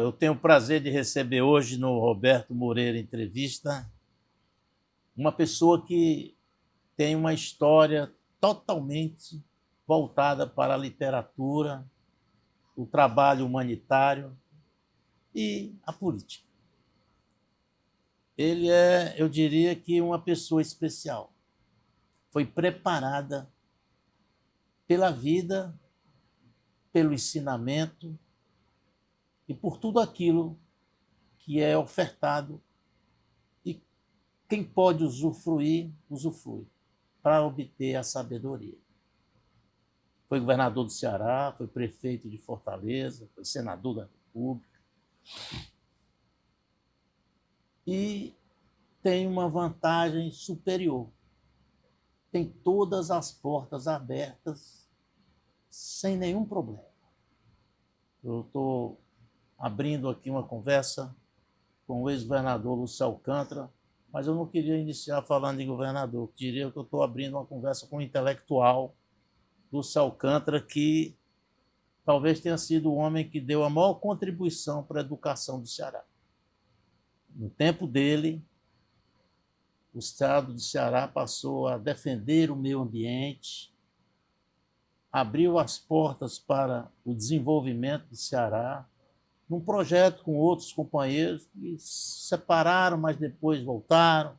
Eu tenho o prazer de receber hoje no Roberto Moreira Entrevista uma pessoa que tem uma história totalmente voltada para a literatura, o trabalho humanitário e a política. Ele é, eu diria que, uma pessoa especial. Foi preparada pela vida, pelo ensinamento e por tudo aquilo que é ofertado, e quem pode usufruir, usufrui, para obter a sabedoria. Foi governador do Ceará, foi prefeito de Fortaleza, foi senador da República. E tem uma vantagem superior. Tem todas as portas abertas sem nenhum problema. Eu estou abrindo aqui uma conversa com o ex-governador Lúcio Alcântara, mas eu não queria iniciar falando de governador. Eu diria que eu estou abrindo uma conversa com um intelectual, Lúcio Alcântara, que talvez tenha sido o homem que deu a maior contribuição para a educação do Ceará. No tempo dele, o Estado do Ceará passou a defender o meio ambiente, abriu as portas para o desenvolvimento do Ceará, num projeto com outros companheiros que se separaram, mas depois voltaram.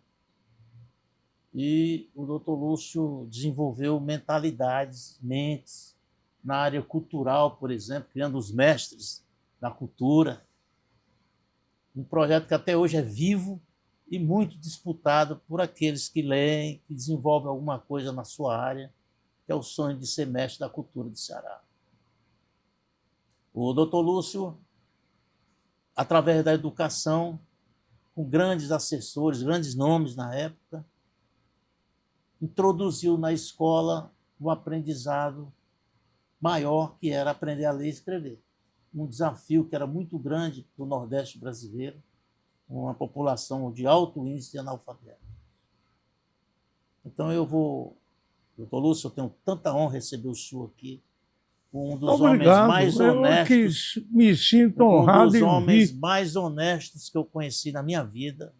E o doutor Lúcio desenvolveu mentalidades, mentes, na área cultural, por exemplo, criando os mestres da cultura. Um projeto que até hoje é vivo e muito disputado por aqueles que leem, que desenvolvem alguma coisa na sua área, que é o sonho de ser mestre da cultura do Ceará. O doutor Lúcio, através da educação, com grandes assessores, grandes nomes na época, introduziu na escola o aprendizado maior, que era aprender a ler e escrever. Um desafio que era muito grande para o Nordeste brasileiro, uma população de alto índice de analfabeto. Então doutor Lúcio, eu tenho tanta honra de receber o senhor aqui, um dos homens mais honestos. Eu que me sinto honrado. Um dos homens mais honestos que eu conheci na minha vida.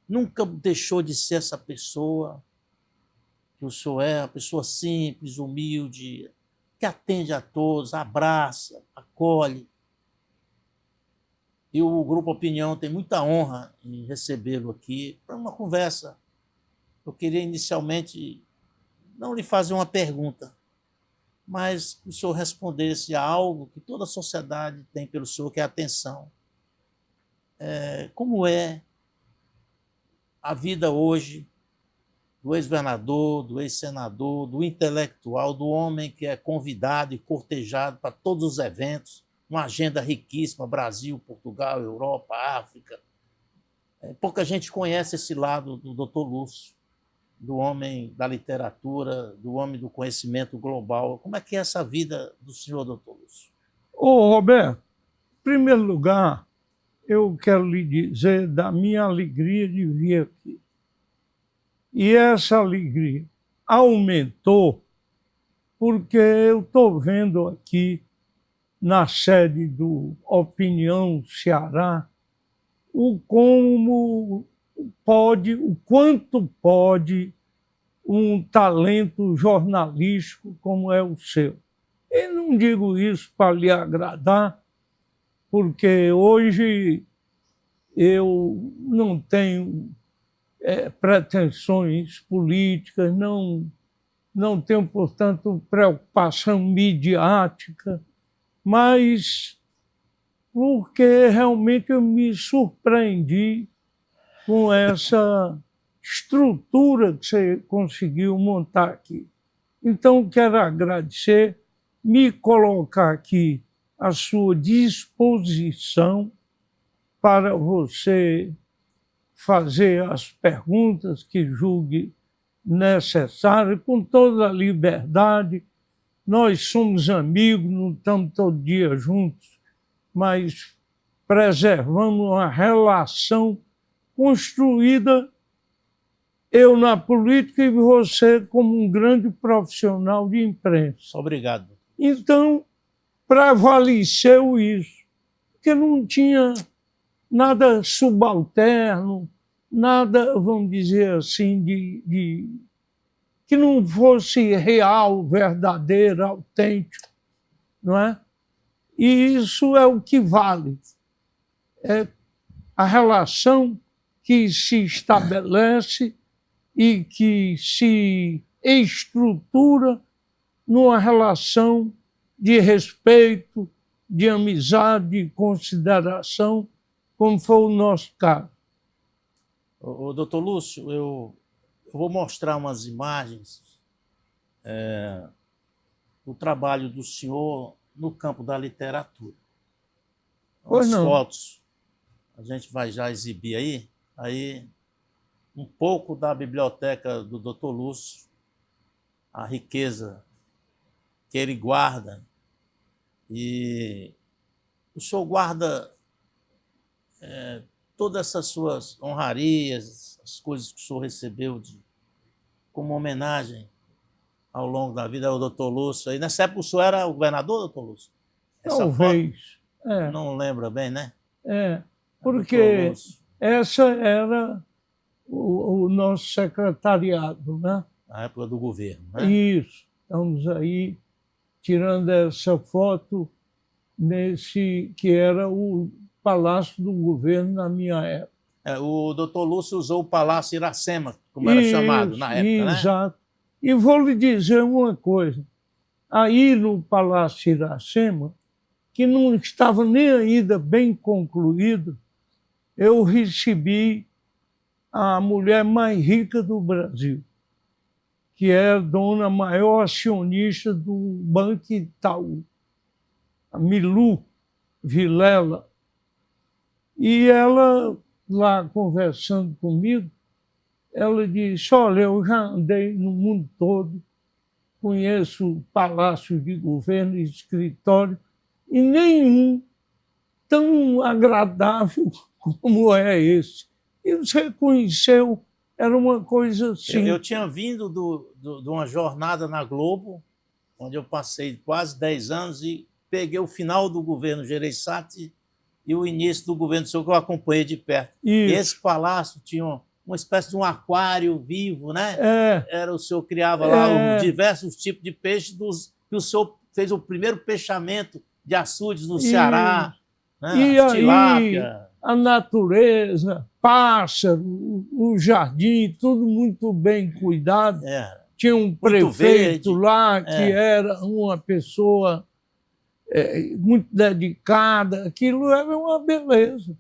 Nunca deixou de ser essa pessoa que o senhor é, uma pessoa simples, humilde, que atende a todos, abraça, acolhe. E o Grupo Opinião tem muita honra em recebê-lo aqui para uma conversa. Eu queria inicialmente não lhe fazer uma pergunta, mas que o senhor respondesse a algo que toda a sociedade tem pelo senhor, que é a atenção. Como é a vida hoje do ex-governador, do ex-senador, do intelectual, do homem que é convidado e cortejado para todos os eventos, uma agenda riquíssima, Brasil, Portugal, Europa, África. Pouca gente conhece esse lado do doutor Lúcio, do homem da literatura, do homem do conhecimento global. Como é que é essa vida do senhor, doutor Lúcio? Ô, Roberto, em primeiro lugar, eu quero lhe dizer da minha alegria de vir aqui. E essa alegria aumentou porque eu estou vendo aqui, na sede do Opinião Ceará, o quanto pode um talento jornalístico como é o seu. E não digo isso para lhe agradar, porque hoje eu não tenho pretensões políticas, não tenho, portanto, preocupação midiática, mas porque realmente eu me surpreendi com essa estrutura que você conseguiu montar aqui. Então, quero agradecer, me colocar aqui à sua disposição para você fazer as perguntas que julgue necessárias, com toda a liberdade. Nós somos amigos, não estamos todo dia juntos, mas preservamos uma relação construída, eu na política e você como um grande profissional de imprensa. Obrigado. Então, prevaleceu isso, porque não tinha nada subalterno, nada, vamos dizer assim, que não fosse real, verdadeiro, autêntico, não é? E isso é o que vale. É a relação que se estabelece e que se estrutura numa relação de respeito, de amizade, de consideração, como foi o nosso caso. O doutor Lúcio, eu vou mostrar umas imagens do trabalho do senhor no campo da literatura. Pois As não. fotos a gente vai já exibir aí um pouco da biblioteca do doutor Lúcio, a riqueza que ele guarda. E o senhor guarda todas essas suas honrarias, as coisas que o senhor recebeu como homenagem ao longo da vida ao doutor Lúcio. E nessa época o senhor era o governador, doutor Lúcio? Talvez. Não lembra bem, né? Porque essa era o nosso secretariado, né? Na época do governo, né? Isso. Estamos aí tirando essa foto nesse que era o Palácio do Governo na minha época. O doutor Lúcio usou o Palácio Iracema, como era chamado na época, né? Exato. E vou lhe dizer uma coisa. Aí no Palácio Iracema, que não estava nem ainda bem concluído, eu recebi a mulher mais rica do Brasil, que é a dona maior acionista do Banco Itaú, a Milu Vilela. E ela, lá conversando comigo, ela disse, olha, eu já andei no mundo todo, conheço palácio de governo e escritório, e nenhum tão agradável como é esse. E você conheceu, era uma coisa assim. Eu tinha vindo de uma jornada na Globo, onde eu passei quase 10 anos e peguei o final do governo Gereissati e o início do governo do senhor, que eu acompanhei de perto. E esse palácio tinha uma espécie de um aquário vivo, né? Era, o senhor criava lá diversos tipos de peixes, que o senhor fez o primeiro peixamento de açudes no Ceará, né? E aí, a natureza, pássaro, o jardim, tudo muito bem cuidado. Tinha um prefeito lá que era uma pessoa muito dedicada. Aquilo era uma beleza.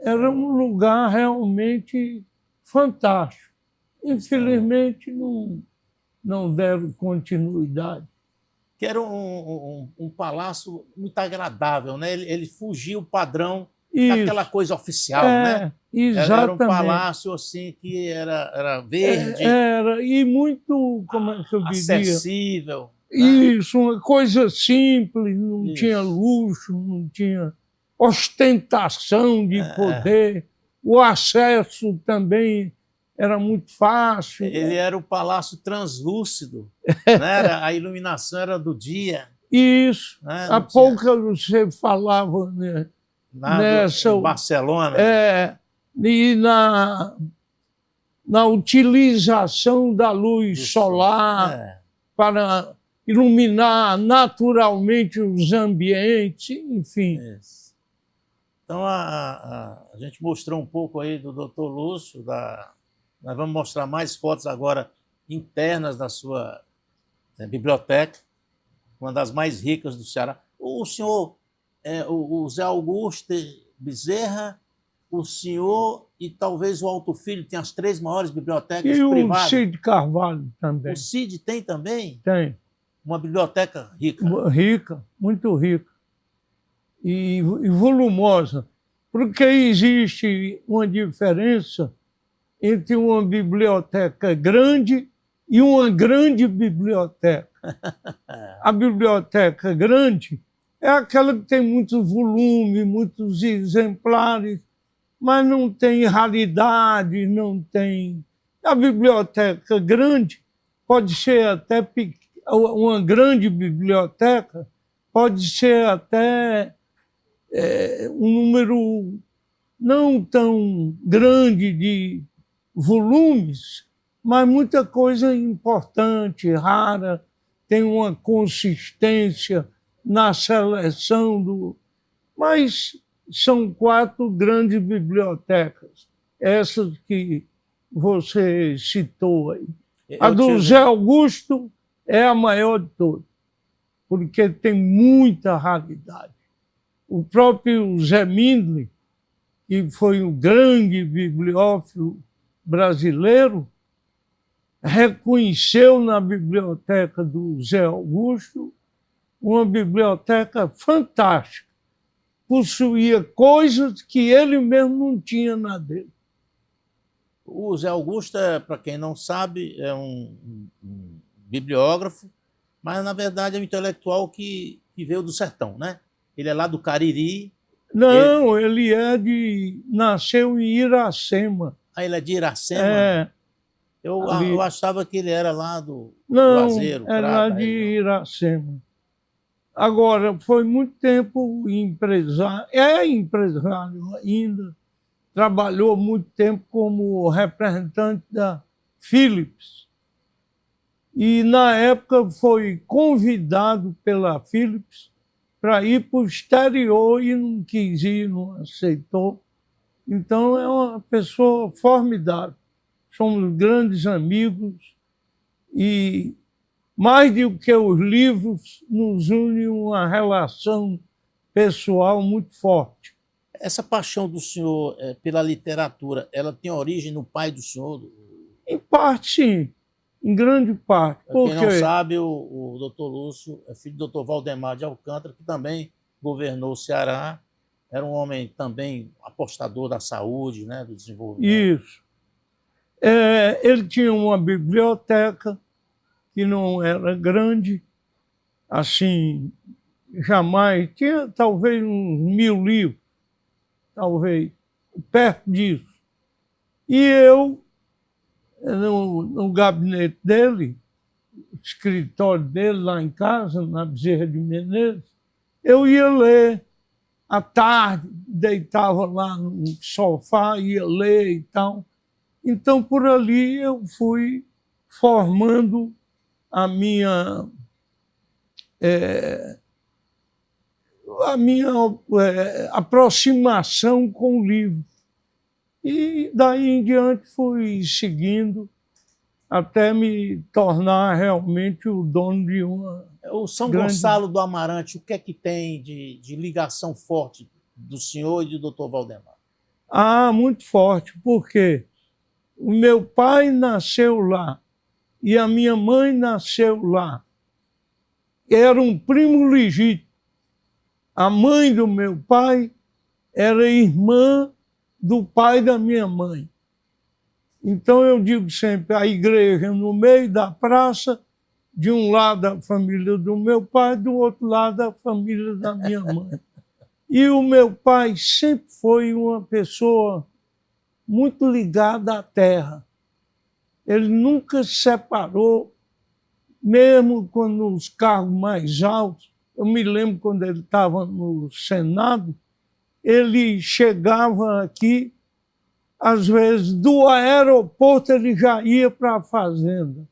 Era um lugar realmente fantástico. Infelizmente, não deram continuidade. Que era um palácio muito agradável, né? Ele fugia o padrão daquela coisa oficial, né? Exatamente. Era um palácio assim que era verde. E muito, como é que eu diria? Acessível. Isso, uma coisa simples, não tinha luxo, não tinha ostentação de poder. O acesso também era muito fácil. Ele era um palácio translúcido, né? A iluminação era do dia. Isso. Né? Há pouco você falava, né, nessa... Em Barcelona. E na utilização da luz solar para iluminar naturalmente os ambientes, enfim. Então, a gente mostrou um pouco aí do doutor Lúcio, nós vamos mostrar mais fotos agora internas da sua biblioteca, uma das mais ricas do Ceará. O senhor, o Zé Augusto Bezerra, o senhor e talvez o Alto Filho tem as 3 maiores bibliotecas privadas. E o Cid Carvalho também. O Cid tem também? Tem. Uma biblioteca rica. Rica, muito rica. E volumosa. Porque existe uma diferença entre uma biblioteca grande e uma grande biblioteca. A biblioteca grande é aquela que tem muitos volumes, muitos exemplares, mas não tem raridade, não tem... A biblioteca grande pode ser até uma grande biblioteca pode ser até um número não tão grande de volumes, mas muita coisa importante, rara, tem uma consistência na seleção do... Mas são 4 grandes bibliotecas, essas que você citou aí. A do Zé Augusto é a maior de todas, porque tem muita raridade. O próprio Zé Mindlin, que foi um grande bibliófilo brasileiro, reconheceu na biblioteca do Zé Augusto uma biblioteca fantástica. Possuía coisas que ele mesmo não tinha na dele. O Zé Augusto, para quem não sabe, é um bibliógrafo, mas, na verdade, é um intelectual que veio do sertão, né? Ele é lá do Cariri. Não, ele nasceu em Iracema. Ah, ele é de Iracema? É. Eu achava que ele era lá do Juazeiro. Não, é lá de Iracema. Agora, foi muito tempo empresário, é empresário ainda, trabalhou muito tempo como representante da Philips. E, na época, foi convidado pela Philips para ir para o exterior e não quis ir, não aceitou. Então, é uma pessoa formidável. Somos grandes amigos e, mais do que os livros, nos une uma relação pessoal muito forte. Essa paixão do senhor pela literatura, ela tem origem no pai do senhor? Em parte, sim. Em grande parte. Quem não sabe, o doutor Lúcio é filho do doutor Valdemar de Alcântara, que também governou o Ceará. Era um homem também apostador da saúde, né, do desenvolvimento. Isso. Ele tinha uma biblioteca que não era grande, assim, jamais. Tinha talvez uns 1000 livros, talvez, perto disso. E eu, no gabinete dele, escritório dele lá em casa, na Bezerra de Menezes, eu ia ler à tarde, deitava lá no sofá, ia ler e tal. Então, por ali, eu fui formando a minha aproximação com o livro. E daí em diante fui seguindo até me tornar realmente o dono de uma... O São Gonçalo do Amarante, o que é que tem de ligação forte do senhor e do doutor Valdemar? Ah, muito forte, porque o meu pai nasceu lá e a minha mãe nasceu lá. Era um primo legítimo. A mãe do meu pai era irmã do pai da minha mãe. Então eu digo sempre, a igreja no meio da praça, de um lado a família do meu pai, do outro lado a família da minha mãe. E o meu pai sempre foi uma pessoa muito ligada à terra. Ele nunca se separou, mesmo quando os cargos mais altos. Eu me lembro quando ele estava no Senado, ele chegava aqui, às vezes, do aeroporto ele já ia para a fazenda.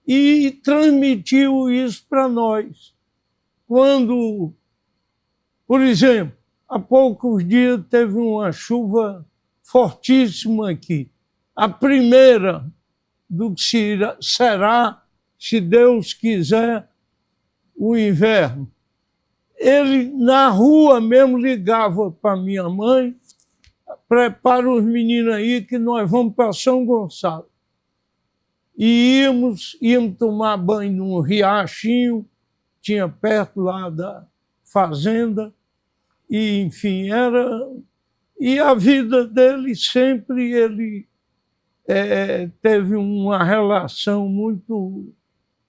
E transmitiu isso para nós. Quando, por exemplo, há poucos dias teve uma chuva fortíssima aqui. A primeira do que será, se Deus quiser, o inverno. Ele, na rua mesmo, ligava para minha mãe, prepara os meninos aí que nós vamos para São Gonçalo. E íamos tomar banho num riachinho, tinha perto lá da fazenda, e enfim, era... E a vida dele sempre, ele teve uma relação muito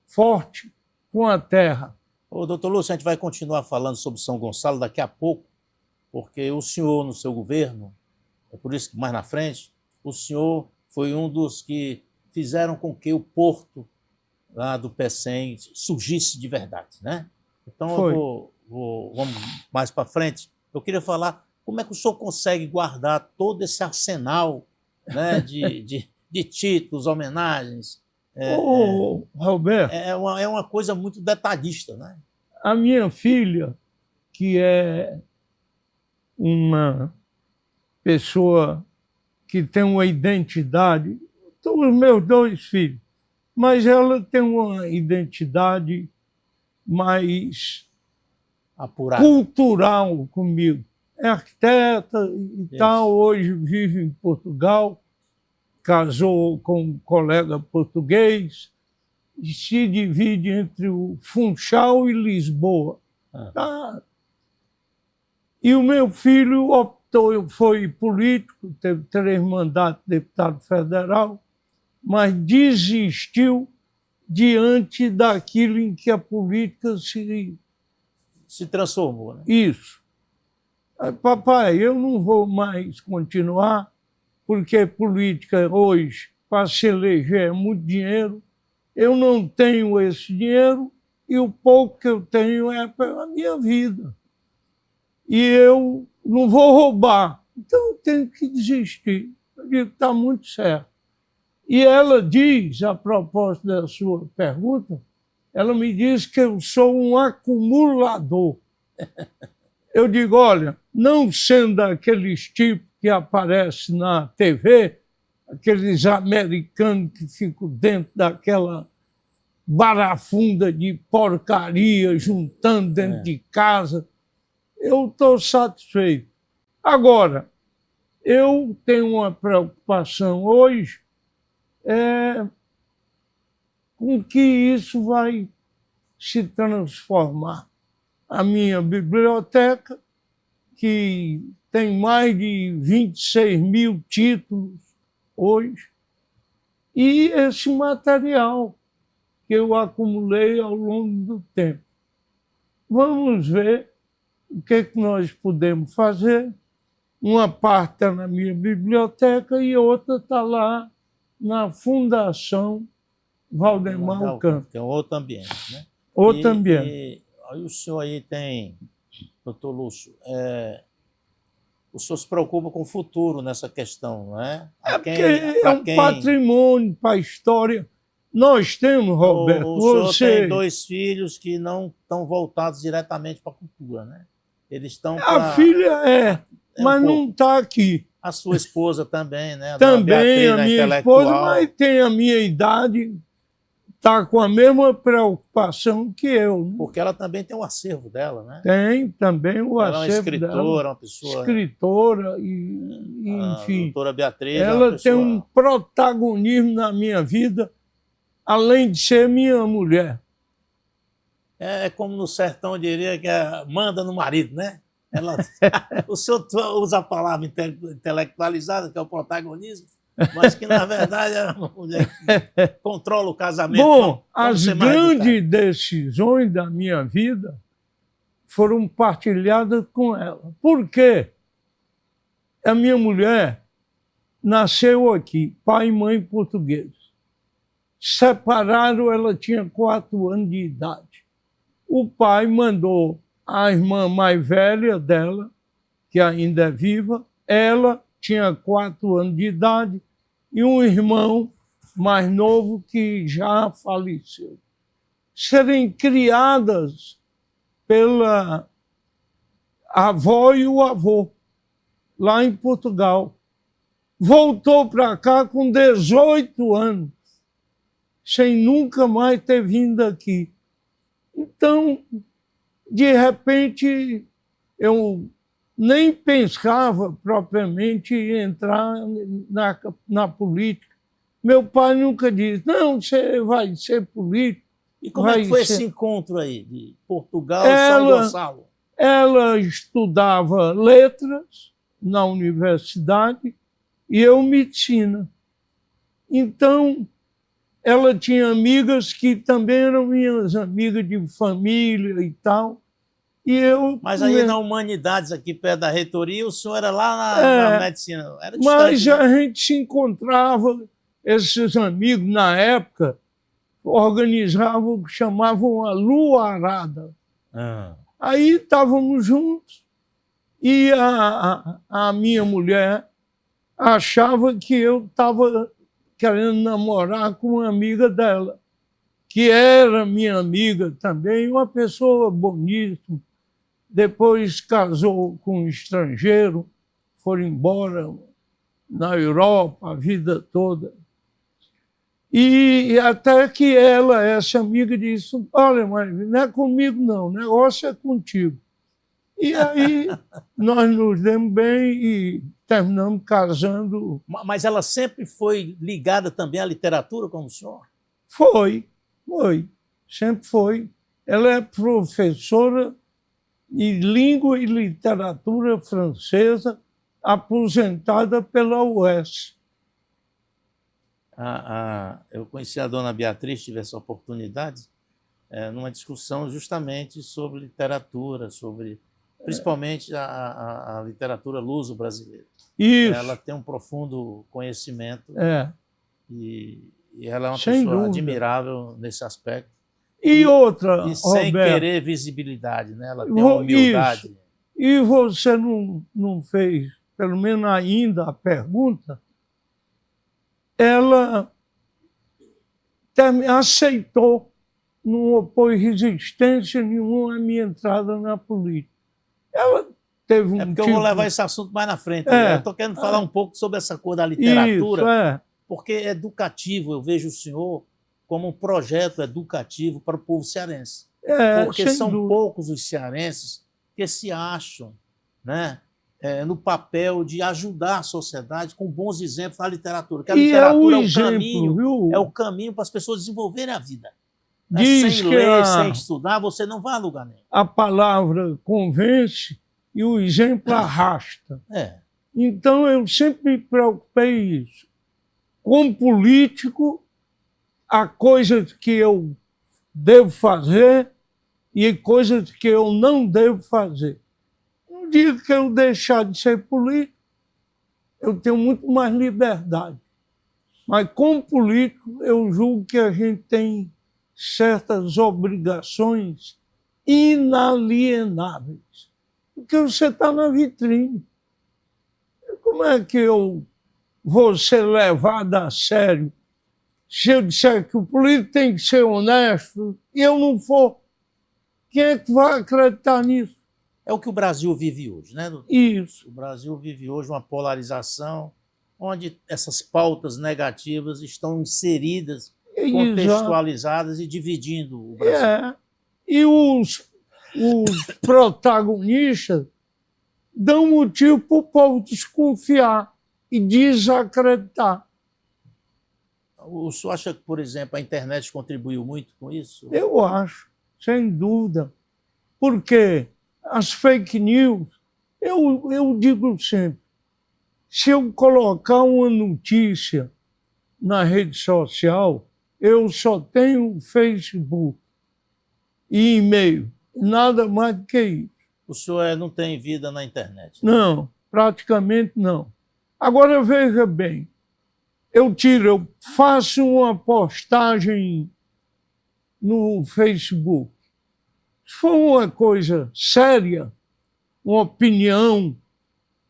forte com a terra. Ô, doutor Lúcio, a gente vai continuar falando sobre São Gonçalo daqui a pouco, porque o senhor, no seu governo, é por isso que mais na frente, o senhor foi um dos que fizeram com que o porto lá do PECEM surgisse de verdade, né? Então Foi. vamos mais para frente. Eu queria falar como é que o senhor consegue guardar todo esse arsenal, né, de títulos, homenagens. Ô, Roberto, É uma coisa muito detalhista, né? a minha filha, que é uma pessoa que tem uma identidade, os meus dois filhos, mas ela tem uma identidade mais Apurado. cultural comigo. É arquiteta e Isso. tal, hoje vive em Portugal, casou com um colega português, e se divide entre o Funchal e Lisboa. Ah. Tá? E o meu filho optou, foi político, teve 3 mandatos de deputado federal, mas desistiu diante daquilo em que a política Se transformou, né? Isso. Papai, eu não vou mais continuar, porque política hoje, para se eleger, é muito dinheiro. Eu não tenho esse dinheiro e o pouco que eu tenho é para a minha vida. E eu não vou roubar, então eu tenho que desistir. Eu digo, está muito certo. E ela diz, a propósito da sua pergunta, ela me diz que eu sou um acumulador. Eu digo, olha, não sendo aqueles tipos que aparecem na TV, aqueles americanos que ficam dentro daquela barafunda de porcaria, juntando dentro de casa, eu estou satisfeito. Agora, eu tenho uma preocupação hoje com que isso vai se transformar. A minha biblioteca, que tem mais de 26 mil títulos hoje, e esse material que eu acumulei ao longo do tempo. Vamos ver o que nós podemos fazer. Uma parte está na minha biblioteca e outra está lá na Fundação Valdemar Alcântara. Que é um outro ambiente, né? Outro ambiente. Aí o senhor aí tem, doutor Lúcio, o senhor se preocupa com o futuro nessa questão, não é? Porque é um patrimônio para a história. Nós temos, Roberto, o senhor tem 2 filhos que não estão voltados diretamente para a cultura, né? Eles estão A filha mas não está aqui. A sua esposa também, né? Também a minha esposa, mas tem a minha idade, está com a mesma preocupação que eu. Né? Porque ela também tem o acervo dela, né? Tem também o ela acervo dela. Ela é uma escritora, uma pessoa... Escritora, enfim. A doutora Beatriz ela tem um protagonismo na minha vida, além de ser minha mulher. É como no sertão, eu diria, que manda no marido, né? O senhor usa a palavra intelectualizada, que é o protagonismo, mas que, na verdade, é uma mulher que controla o casamento. Bom, as grandes decisões da minha vida foram partilhadas com ela. Por quê? A minha mulher nasceu aqui, pai e mãe portugueses. Separaram, ela tinha 4 anos de idade. O pai mandou a irmã mais velha dela, que ainda é viva, ela tinha 4 anos de idade, e um irmão mais novo que já faleceu. Serem criadas pela avó e o avô, lá em Portugal. Voltou para cá com 18 anos, sem nunca mais ter vindo aqui. Então, de repente, eu nem pensava propriamente em entrar na política. Meu pai nunca disse, não, você vai ser político. E como é que foi esse encontro aí, de Portugal e São Gonçalo? Ela estudava letras na universidade e eu medicina. Então, ela tinha amigas que também eram minhas amigas de família e tal. E eu... Mas aí na Humanidades, aqui perto da reitoria, o senhor era lá na medicina? Era distante, mas né? A gente se encontrava, esses amigos, na época, organizava o que chamavam a luarada. Ah, Aí estávamos juntos e a minha mulher achava que eu estava querendo namorar com uma amiga dela, que era minha amiga também, uma pessoa bonita. Depois casou com um estrangeiro, foram embora na Europa a vida toda. E até que ela, essa amiga, disse: olha, mas não é comigo não, o negócio é contigo. E aí nós nos demos bem e terminamos casando. mas ela sempre foi ligada também à literatura, como o senhor? Foi, sempre foi. Ela é professora de língua e literatura francesa, aposentada pela UES. Eu conheci a dona Beatriz, tive essa oportunidade, numa discussão justamente sobre literatura, principalmente a literatura luso-brasileira. Isso. Ela tem um profundo conhecimento e ela é uma Sem pessoa dúvida. admirável nesse aspecto. E outra, E sem Roberto, querer visibilidade, né? Ela tem uma humildade. Isso. E você não fez, pelo menos ainda, a pergunta. Ela aceitou, não opôs resistência nenhuma à minha entrada na política. Ela teve um porque eu vou levar esse assunto mais na frente. Eu estou querendo falar um pouco sobre essa cor da literatura, porque é educativo. Eu vejo o senhor como um projeto educativo para o povo cearense. Porque são poucos os cearenses que se acham, né, no papel de ajudar a sociedade com bons exemplos na literatura. Que a literatura é o caminho para as pessoas desenvolverem a vida. Sem ler, sem estudar, você não vai a lugar nenhum. A palavra convence e o exemplo arrasta. Então, eu sempre me preocupei isso. Como político, há coisas que eu devo fazer e coisas que eu não devo fazer. No dia que eu deixar de ser político, eu tenho muito mais liberdade. Mas, como político, eu julgo que a gente tem certas obrigações inalienáveis. Porque você está na vitrine. Como é que eu vou ser levado a sério se eu disser que o político tem que ser honesto e eu não for? Quem é que vai acreditar nisso? É o que o Brasil vive hoje, né, doutor? Isso. O Brasil vive hoje uma polarização onde essas pautas negativas estão inseridas, contextualizadas e dividindo o Brasil. E os protagonistas dão motivo para o povo desconfiar e desacreditar. O senhor acha que, por exemplo, a internet contribuiu muito com isso? Eu acho, sem dúvida. Porque as fake news, eu digo sempre, se eu colocar uma notícia na rede social, eu só tenho Facebook e e-mail, nada mais do que isso. O senhor não tem vida na internet? Não, praticamente não. Agora, veja bem, eu faço uma postagem no Facebook. Se for uma coisa séria, uma opinião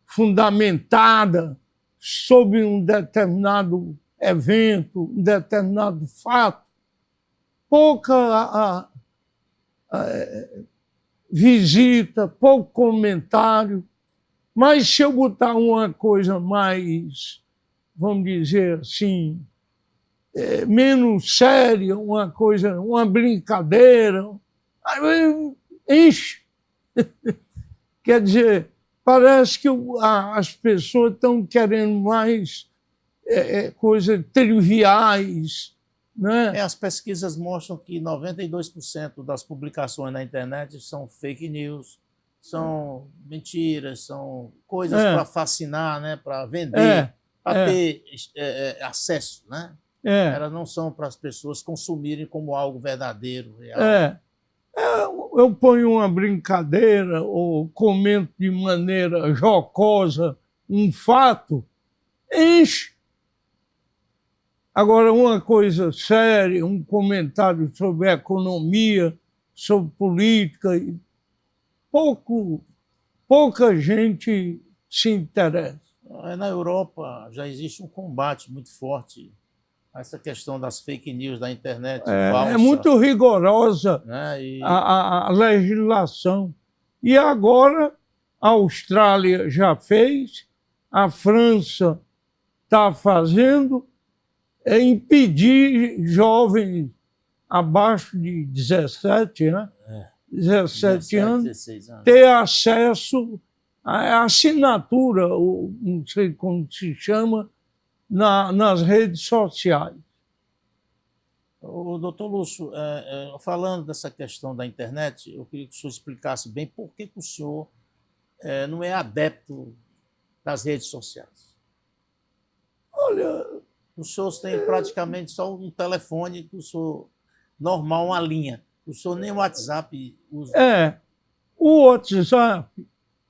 fundamentada sobre um determinado evento, um determinado fato, pouca visita, pouco comentário. Mas se eu botar uma coisa mais, vamos dizer assim, menos séria, uma brincadeira, aí enche. Quer dizer, parece que as pessoas estão querendo mais coisas triviais, né? As pesquisas mostram que 92% das publicações na internet são fake news, são mentiras, são coisas para fascinar, né? Para vender, para ter acesso, né? Elas não são para as pessoas consumirem como algo verdadeiro, real. Eu ponho uma brincadeira ou comento de maneira jocosa um fato, enche. Agora, uma coisa séria, um comentário sobre economia, sobre política, pouca gente se interessa. Na Europa já existe um combate muito forte a essa questão das fake news da internet É falsa, muito rigorosa né? E a legislação. E agora a Austrália já fez, a França está fazendo, é impedir jovens abaixo de 17, né? 17 anos, 16 anos. ter acesso à assinatura, ou não sei como se chama, nas redes sociais. O doutor Lúcio, falando dessa questão da internet, eu queria que o senhor explicasse bem por que o senhor não é adepto das redes sociais. Olha, O senhor tem praticamente só um telefone, que o senhor, normal, uma linha. O senhor nem o WhatsApp usa. O WhatsApp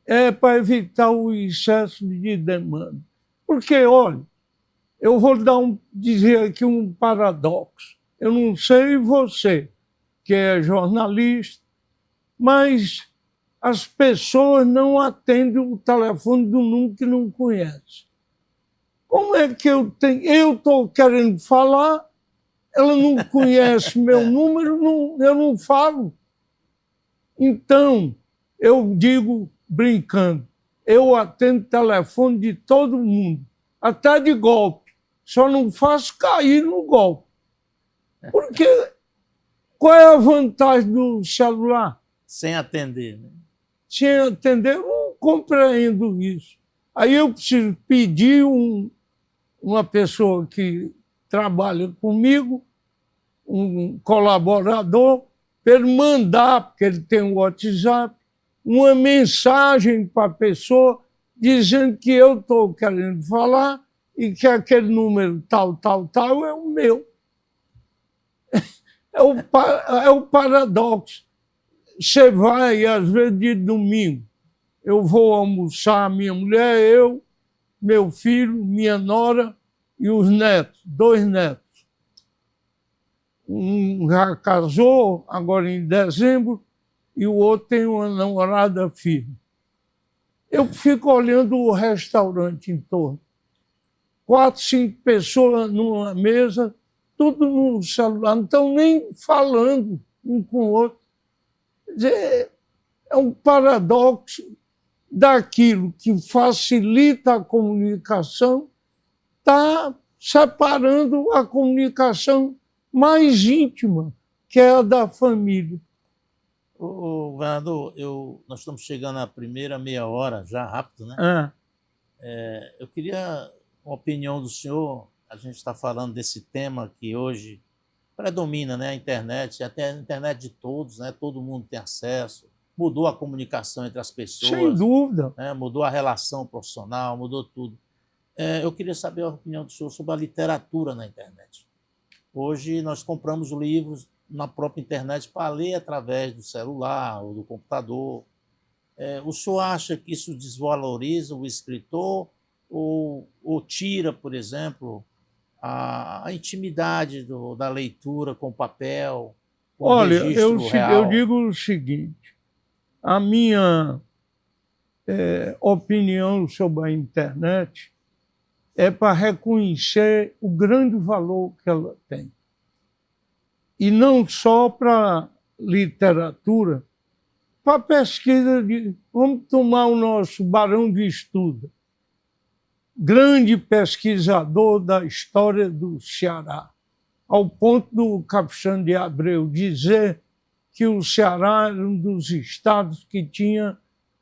é para evitar o excesso de demanda. Porque, olha, eu vou dizer aqui um paradoxo. Eu não sei você, que é jornalista, mas as pessoas não atendem o telefone do número que não conhece. Como é que eu estou querendo falar, ela não conhece meu número, eu não falo. Então, eu digo, brincando, eu atendo telefone de todo mundo, até de golpe. Só não faço cair no golpe. Porque qual é a vantagem do celular? Sem atender, né? Sem atender, eu não compreendo isso. Aí eu preciso pedir uma pessoa que trabalha comigo, um colaborador, para ele mandar, porque ele tem um WhatsApp, uma mensagem para a pessoa dizendo que eu estou querendo falar e que aquele número tal é o meu. É o paradoxo. Você vai, às vezes, de domingo, eu vou almoçar, minha mulher, eu, meu filho, minha nora e os netos, 2 netos. Um já casou, agora em dezembro, e o outro tem uma namorada firme. Eu fico olhando o restaurante em torno. 4, 5 pessoas numa mesa, tudo no celular, não estão nem falando um com o outro. Quer dizer, é um paradoxo daquilo que facilita a comunicação, está separando a comunicação mais íntima, que é a da família. Governador, nós estamos chegando à primeira meia hora, já rápido, né? Eu queria uma opinião do senhor. A gente está falando desse tema que hoje predomina, né? A internet, até a internet de todos, né? Todo mundo tem acesso, mudou a comunicação entre as pessoas. Sem dúvida. Né? Mudou a relação profissional, mudou tudo. Eu queria saber a opinião do senhor sobre a literatura na internet. Hoje nós compramos livros na própria internet para ler através do celular ou do computador. O senhor acha que isso desvaloriza o escritor ou tira, por exemplo, a intimidade da leitura com papel, com Olha, registro real? eu digo o seguinte, a minha opinião sobre a internet é para reconhecer o grande valor que ela tem. E não só para literatura, para pesquisa de... Vamos tomar o nosso Barão de Estuda, grande pesquisador da história do Ceará, ao ponto do Capistrano de Abreu dizer que o Ceará era um dos estados que tinha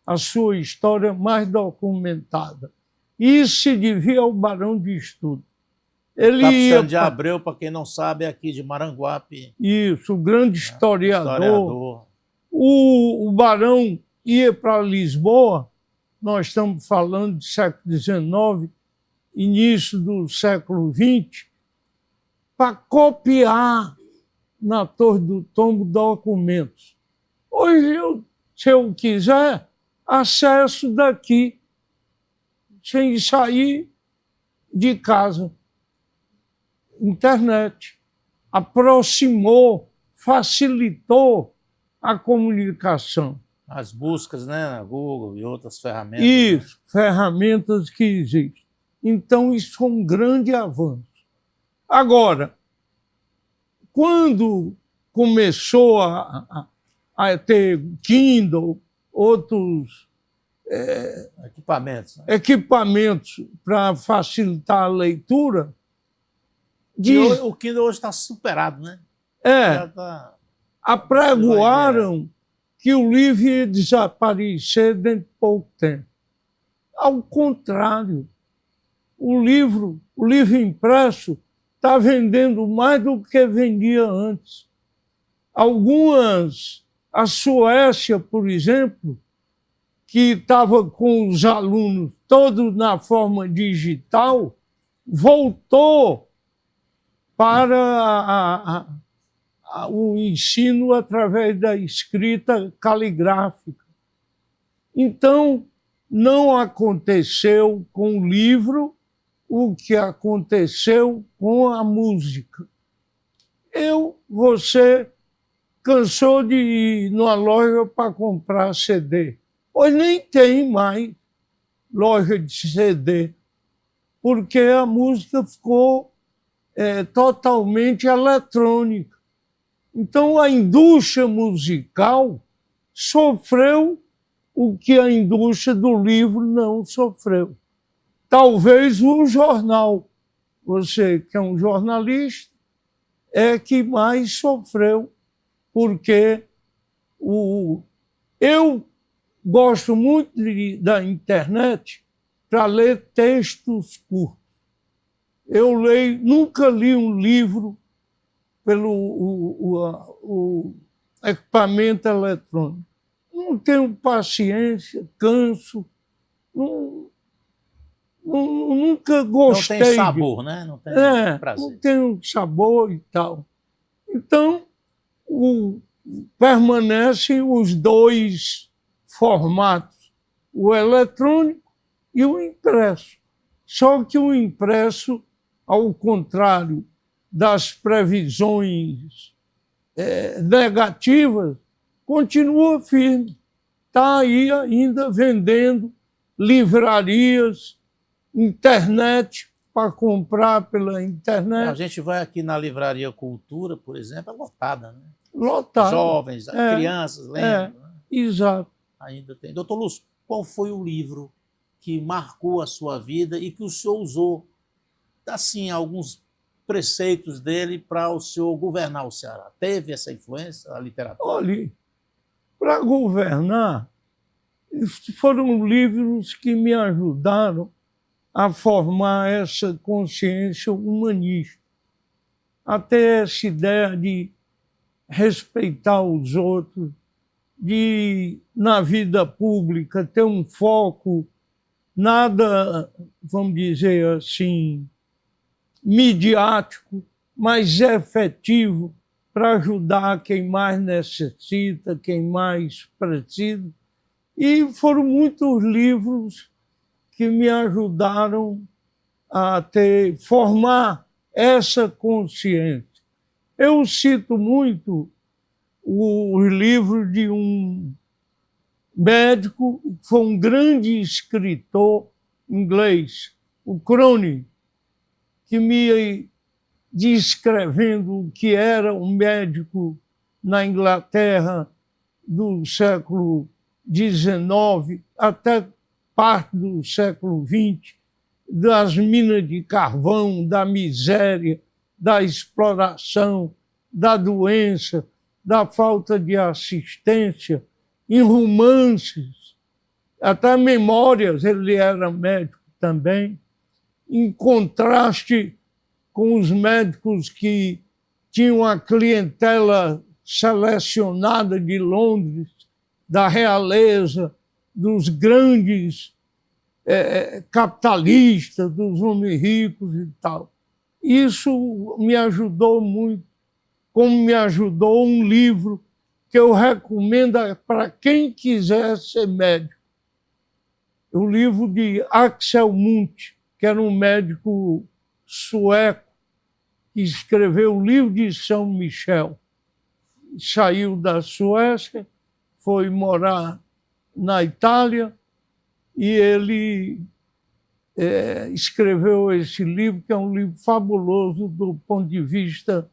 a sua história mais documentada. Isso se devia ao Barão de Estuda. Ele Capistrano de Abreu, para quem não sabe, é aqui de Maranguape. Isso, o grande historiador. O Barão ia para Lisboa, nós estamos falando do século XIX, início do século XX, para copiar na Torre do Tombo documentos. Hoje, se eu quiser, acesso daqui, sem sair de casa. internet. Aproximou, facilitou a comunicação. As buscas, né, na Google e outras ferramentas. Isso, ferramentas que existem. Então, isso foi um grande avanço. Agora, quando começou a ter Kindle, outros equipamentos, né? Equipamentos para facilitar a leitura, o Kindle hoje está superado, né? Apregoaram que o livro ia desaparecer dentro de pouco tempo. Ao contrário, o livro impresso está vendendo mais do que vendia antes. A Suécia, por exemplo, que estava com os alunos todos na forma digital, voltou para o ensino através da escrita caligráfica. Então, não aconteceu com o livro o que aconteceu com a música. Você cansou de ir numa loja para comprar CD. Hoje nem tem mais loja de CD, porque a música ficou totalmente eletrônica. Então, a indústria musical sofreu o que a indústria do livro não sofreu. Talvez o jornal, você que é um jornalista, é que mais sofreu, porque eu gosto muito da internet para ler textos curtos. Eu nunca li um livro pelo o equipamento eletrônico. Não tenho paciência, canso, nunca gostei. Não tem sabor, né? Não tem prazer. Não tem sabor e tal. Então, permanecem os dois formatos, o eletrônico e o impresso. Só que o impresso, ao contrário das previsões negativas, continua firme. Está aí ainda vendendo, livrarias, internet, para comprar pela internet. A gente vai aqui na Livraria Cultura, por exemplo, é lotada, né? Lotada. Jovens, crianças lendo. Né? Exato. Ainda tem. Doutor Lúcio, qual foi o livro que marcou a sua vida e que o senhor usou, assim, alguns preceitos dele para o senhor governar o Ceará? Teve essa influência, a literatura? Olha, para governar, foram livros que me ajudaram a formar essa consciência humanista. Até essa ideia de respeitar os outros, de, na vida pública, ter um foco, nada, vamos dizer assim, midiático, mas efetivo para ajudar quem mais necessita, quem mais precisa. E foram muitos livros que me ajudaram a formar essa consciência. Eu cito muito os livros de um médico, que foi um grande escritor inglês, o Cronin, que me descrevendo o que era um médico na Inglaterra do século XIX até parte do século XX, das minas de carvão, da miséria, da exploração, da doença, da falta de assistência, em romances, até memórias, ele era médico também, em contraste com os médicos que tinham a clientela selecionada de Londres, da realeza, dos grandes capitalistas, dos homens ricos e tal. Isso me ajudou muito, como me ajudou um livro que eu recomendo para quem quiser ser médico. O livro de Axel Munthe, que era um médico sueco, que escreveu o livro de São Michel. Saiu da Suécia, foi morar na Itália e ele escreveu esse livro, que é um livro fabuloso do ponto de vista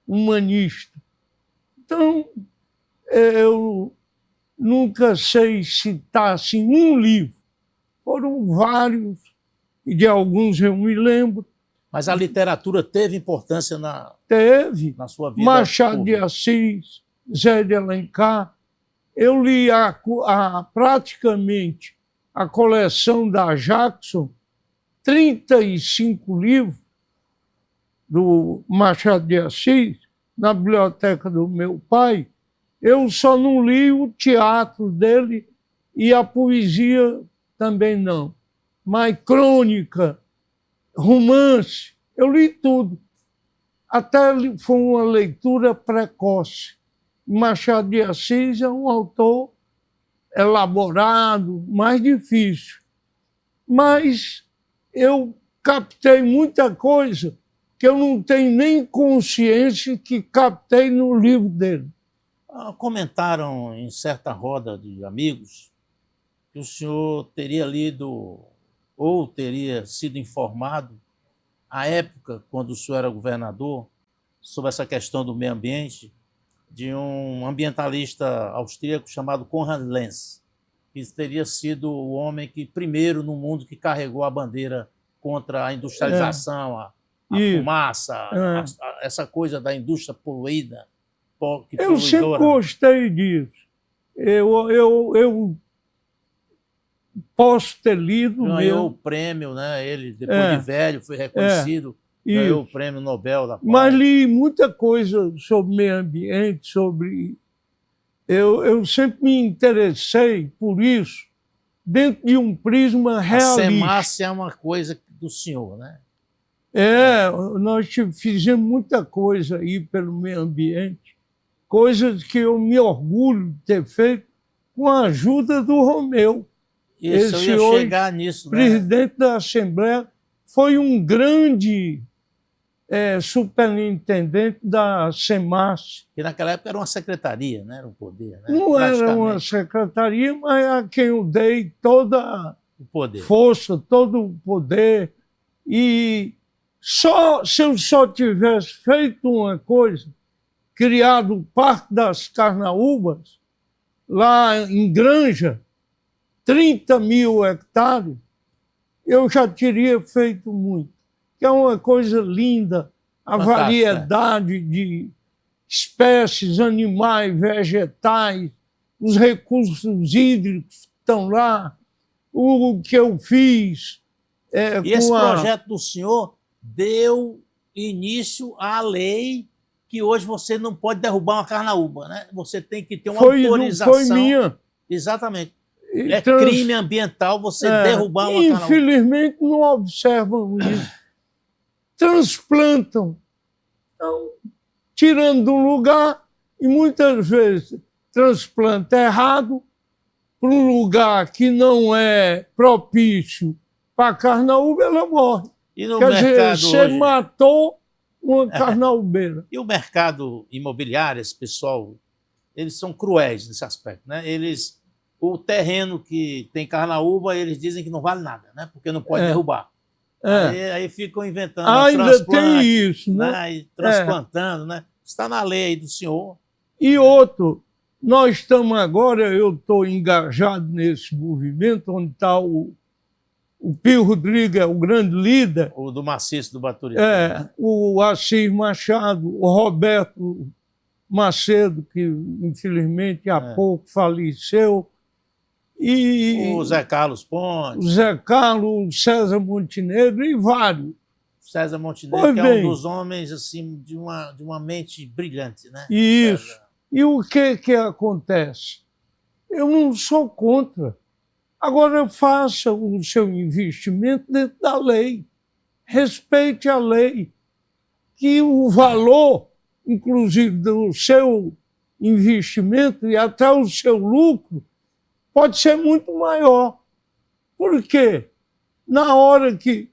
humanista. Então, eu nunca sei citar assim, um livro. Foram vários, e de alguns eu me lembro. Mas a literatura teve importância na sua vida Machado de pública. Assis, Zé de Alencar. Eu li praticamente a coleção da Jackson, 35 livros do Machado de Assis, na biblioteca do meu pai. Eu só não li o teatro dele e a poesia também não. Mas crônica, romance, eu li tudo. Até foi uma leitura precoce. Machado de Assis é um autor elaborado, mais difícil. Mas eu captei muita coisa que eu não tenho nem consciência que captei no livro dele. Comentaram em certa roda de amigos que o senhor teria lido ou teria sido informado, à época, quando o senhor era governador, sobre essa questão do meio ambiente, de um ambientalista austríaco chamado Konrad Lenz, que teria sido o homem que primeiro no mundo que carregou a bandeira contra a industrialização, a fumaça, essa coisa da indústria poluída. Eu sempre gostei disso. Eu posso ter lido ganhou mesmo. O prêmio, né? Ele, depois de velho, foi reconhecido, ganhou o prêmio Nobel da Paz. Mas li muita coisa sobre meio ambiente, sobre... Eu sempre me interessei por isso, dentro de um prisma realista. A Semácia é uma coisa do senhor, né? Nós fizemos muita coisa aí pelo meio ambiente, coisas que eu me orgulho de ter feito com a ajuda do Romeu. Isso, eu ia chegar nisso, né? Presidente da Assembleia, foi um grande superintendente da SEMAS. Que naquela época era uma secretaria, né? Era um poder. Né? Não era uma secretaria, mas a quem eu dei toda o poder. Força, todo o poder. E se eu só tivesse feito uma coisa, criado o Parque das Carnaúbas, lá em Granja, 30 mil hectares, eu já teria feito muito. Que é uma coisa linda, a variedade de espécies, animais, vegetais, os recursos hídricos que estão lá, o que eu fiz. E esse projeto do senhor deu início à lei que hoje você não pode derrubar uma carnaúba, né? Você tem que ter uma autorização. Foi minha. Exatamente. É crime ambiental você derrubar uma carnaúba. Infelizmente não observam isso. Transplantam. Então, tirando de um lugar, e muitas vezes transplanta errado para um lugar que não é propício para a carnaúba, ela morre. E no Quer mercado dizer, você matou uma carnaúbeira. E o mercado imobiliário, esse pessoal, eles são cruéis nesse aspecto, né? O terreno que tem carnaúba, eles dizem que não vale nada, né? Porque não pode derrubar. Aí ficam inventando ainda tem isso, né? E transplantando, né? Está na lei aí do senhor. E outro, nós estamos agora, eu estou engajado nesse movimento, onde está o Pio Rodrigues, é o grande líder. O do Maciço do Baturité. O Assis Machado, o Roberto Macedo, que infelizmente há pouco faleceu. E o Zé Carlos Pontes. O Zé Carlos, o César Montenegro e vários. César Montenegro, que é um dos homens assim, de uma mente brilhante, né? Isso. César. E o que acontece? Eu não sou contra. Agora faça o seu investimento dentro da lei. Respeite a lei. Que o valor, inclusive, do seu investimento e até o seu lucro, pode ser muito maior. Por quê? Na hora que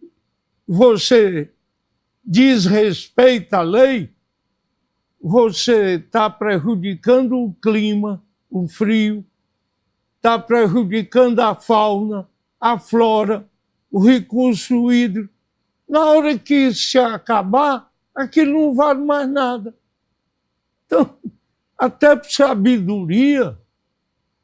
você desrespeita a lei, você está prejudicando o clima, o frio, está prejudicando a fauna, a flora, o recurso hídrico. Na hora que isso se acabar, aquilo não vale mais nada. Então, até por sabedoria,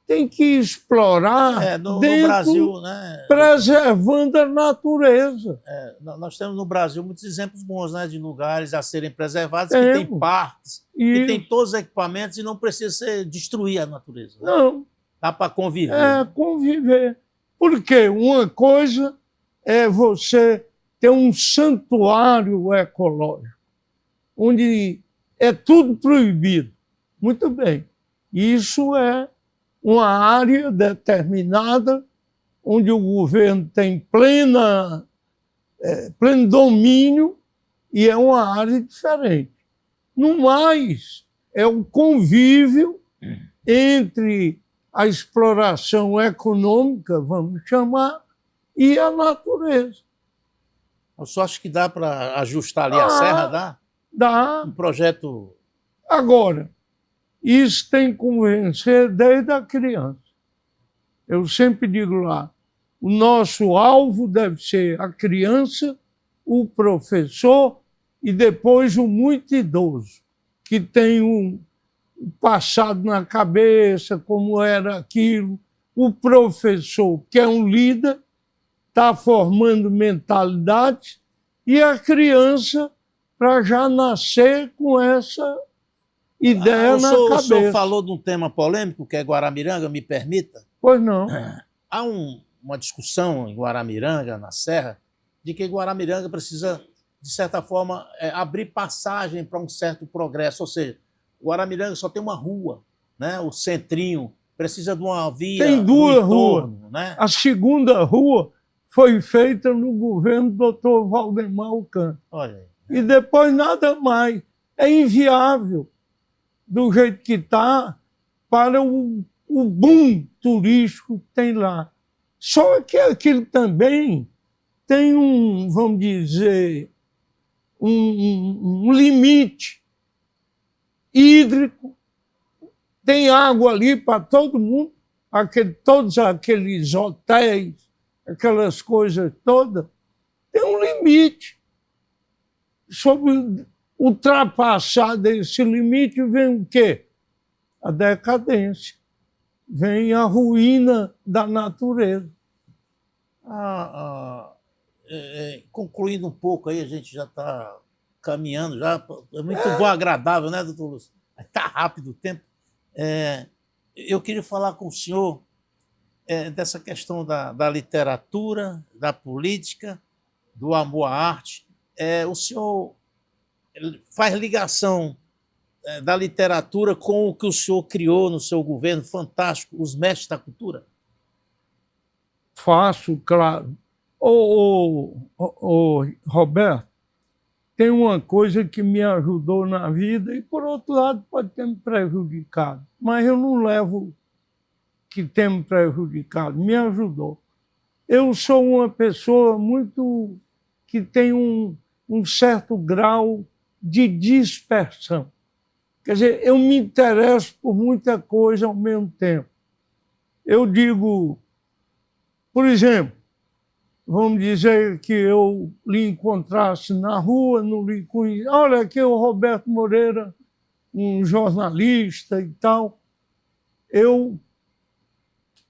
tem que explorar no dentro, Brasil, né, preservando a natureza. Nós temos no Brasil muitos exemplos bons, né, de lugares a serem preservados, que Temos. tem parques, que tem todos os equipamentos e não precisa destruir a natureza. Né? Não. Dá para conviver. Conviver. Porque uma coisa é você ter um santuário ecológico, onde é tudo proibido. Muito bem. Isso é uma área determinada, onde o governo tem pleno domínio e é uma área diferente. No mais, é o convívio entre a exploração econômica, vamos chamar, e a natureza. Eu só acho que dá para ajustar ali a serra, dá? Dá. Um projeto... Agora, isso tem que convencer desde a criança. Eu sempre digo lá, o nosso alvo deve ser a criança, o professor e depois o muito idoso, que tem um passado na cabeça, como era aquilo. O professor, que é um líder, está formando mentalidade, e a criança para já nascer com essa ideia na cabeça. O senhor falou de um tema polêmico, que é Guaramiranga, me permita? Pois não. Há uma discussão em Guaramiranga, na Serra, de que Guaramiranga precisa, de certa forma, abrir passagem para um certo progresso. Ou seja, Guaramiranga só tem uma rua, né? O centrinho, precisa de uma via. Tem duas ruas. Né? A segunda rua foi feita no governo do Dr. Valdemar Alcântara. Olha aí. E depois nada mais. É inviável, do jeito que está, para o boom turístico que tem lá. Só que aquilo também tem vamos dizer, um limite hídrico. Tem água ali para todo mundo, todos aqueles hotéis, aquelas coisas todas. Tem um limite. Sobre ultrapassar desse limite vem o quê? A decadência. Vem a ruína da natureza. Concluindo um pouco aí, a gente já está caminhando, já é muito bom, agradável, né, doutor Lúcio? Está rápido o tempo. Eu queria falar com o senhor dessa questão da literatura, da política, do amor à arte. O senhor faz ligação da literatura com o que o senhor criou no seu governo fantástico, os Mestres da Cultura? Faço, claro. Roberto, tem uma coisa que me ajudou na vida e, por outro lado, pode ter me prejudicado. Mas eu não levo que tenha me prejudicado, me ajudou. Eu sou uma pessoa que tem um certo grau de dispersão. Quer dizer, eu me interesso por muita coisa ao mesmo tempo. Eu digo, por exemplo, vamos dizer que eu lhe encontrasse na rua, não lhe conhecia. Olha, aqui é o Roberto Moreira, um jornalista e tal. Eu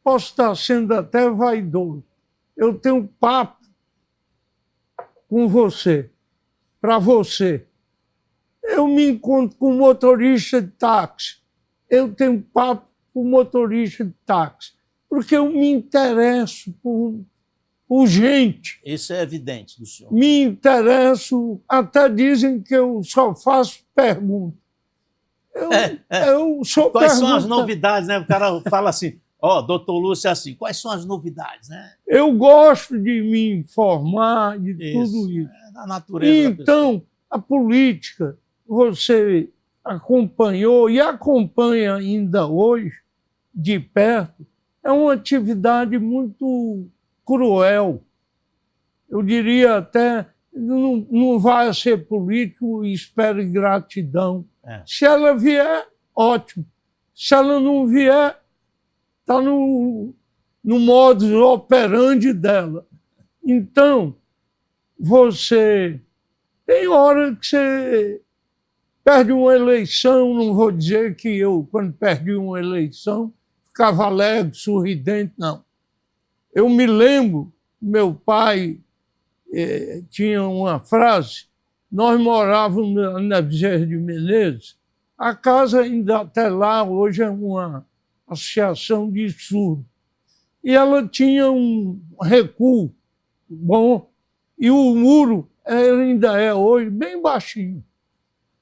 posso estar sendo até vaidoso. Eu tenho papo com você, para você. Eu me encontro com um motorista de táxi. Eu tenho papo com motorista de táxi, porque eu me interesso por gente. Isso é evidente do senhor. Me interesso, até dizem que eu só faço perguntas. Eu sou Quais são as novidades, né? O cara fala assim, doutor Lúcio é assim, quais são as novidades, né? Eu gosto de me informar de tudo isso. Da natureza. Então, a política, você acompanhou e acompanha ainda hoje, de perto, é uma atividade muito cruel. Eu diria até não vai ser político e espere gratidão. É. Se ela vier, ótimo. Se ela não vier, está no modus operandi dela. Então, você tem hora que você perde uma eleição, não vou dizer que eu, quando perdi uma eleição, ficava alegre, sorridente, não. Eu me lembro, meu pai tinha uma frase, nós morávamos na Bezerra de Menezes, a casa ainda até lá, hoje é uma associação de surdos, e ela tinha um recuo bom, e o muro ainda é hoje bem baixinho.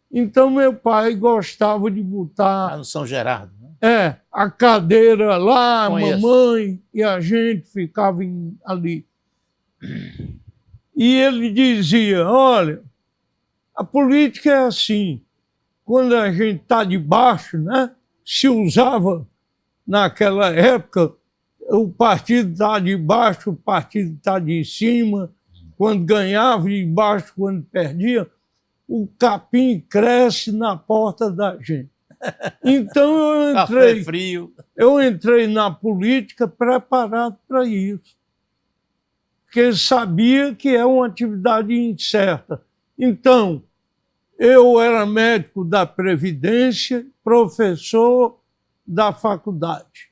Então meu pai gostava de botar... Lá no São Gerardo, né? a cadeira lá, Conheço. a mamãe e a gente ficava ali. E ele dizia, olha, a política é assim, quando a gente está de baixo, né, se usava naquela época, o partido está de baixo, o partido está de cima, quando ganhava de baixo, quando perdia, o capim cresce na porta da gente. Então Café frio. eu entrei na política preparado para isso, porque sabia que é uma atividade incerta. Então, eu era médico da Previdência, professor da faculdade.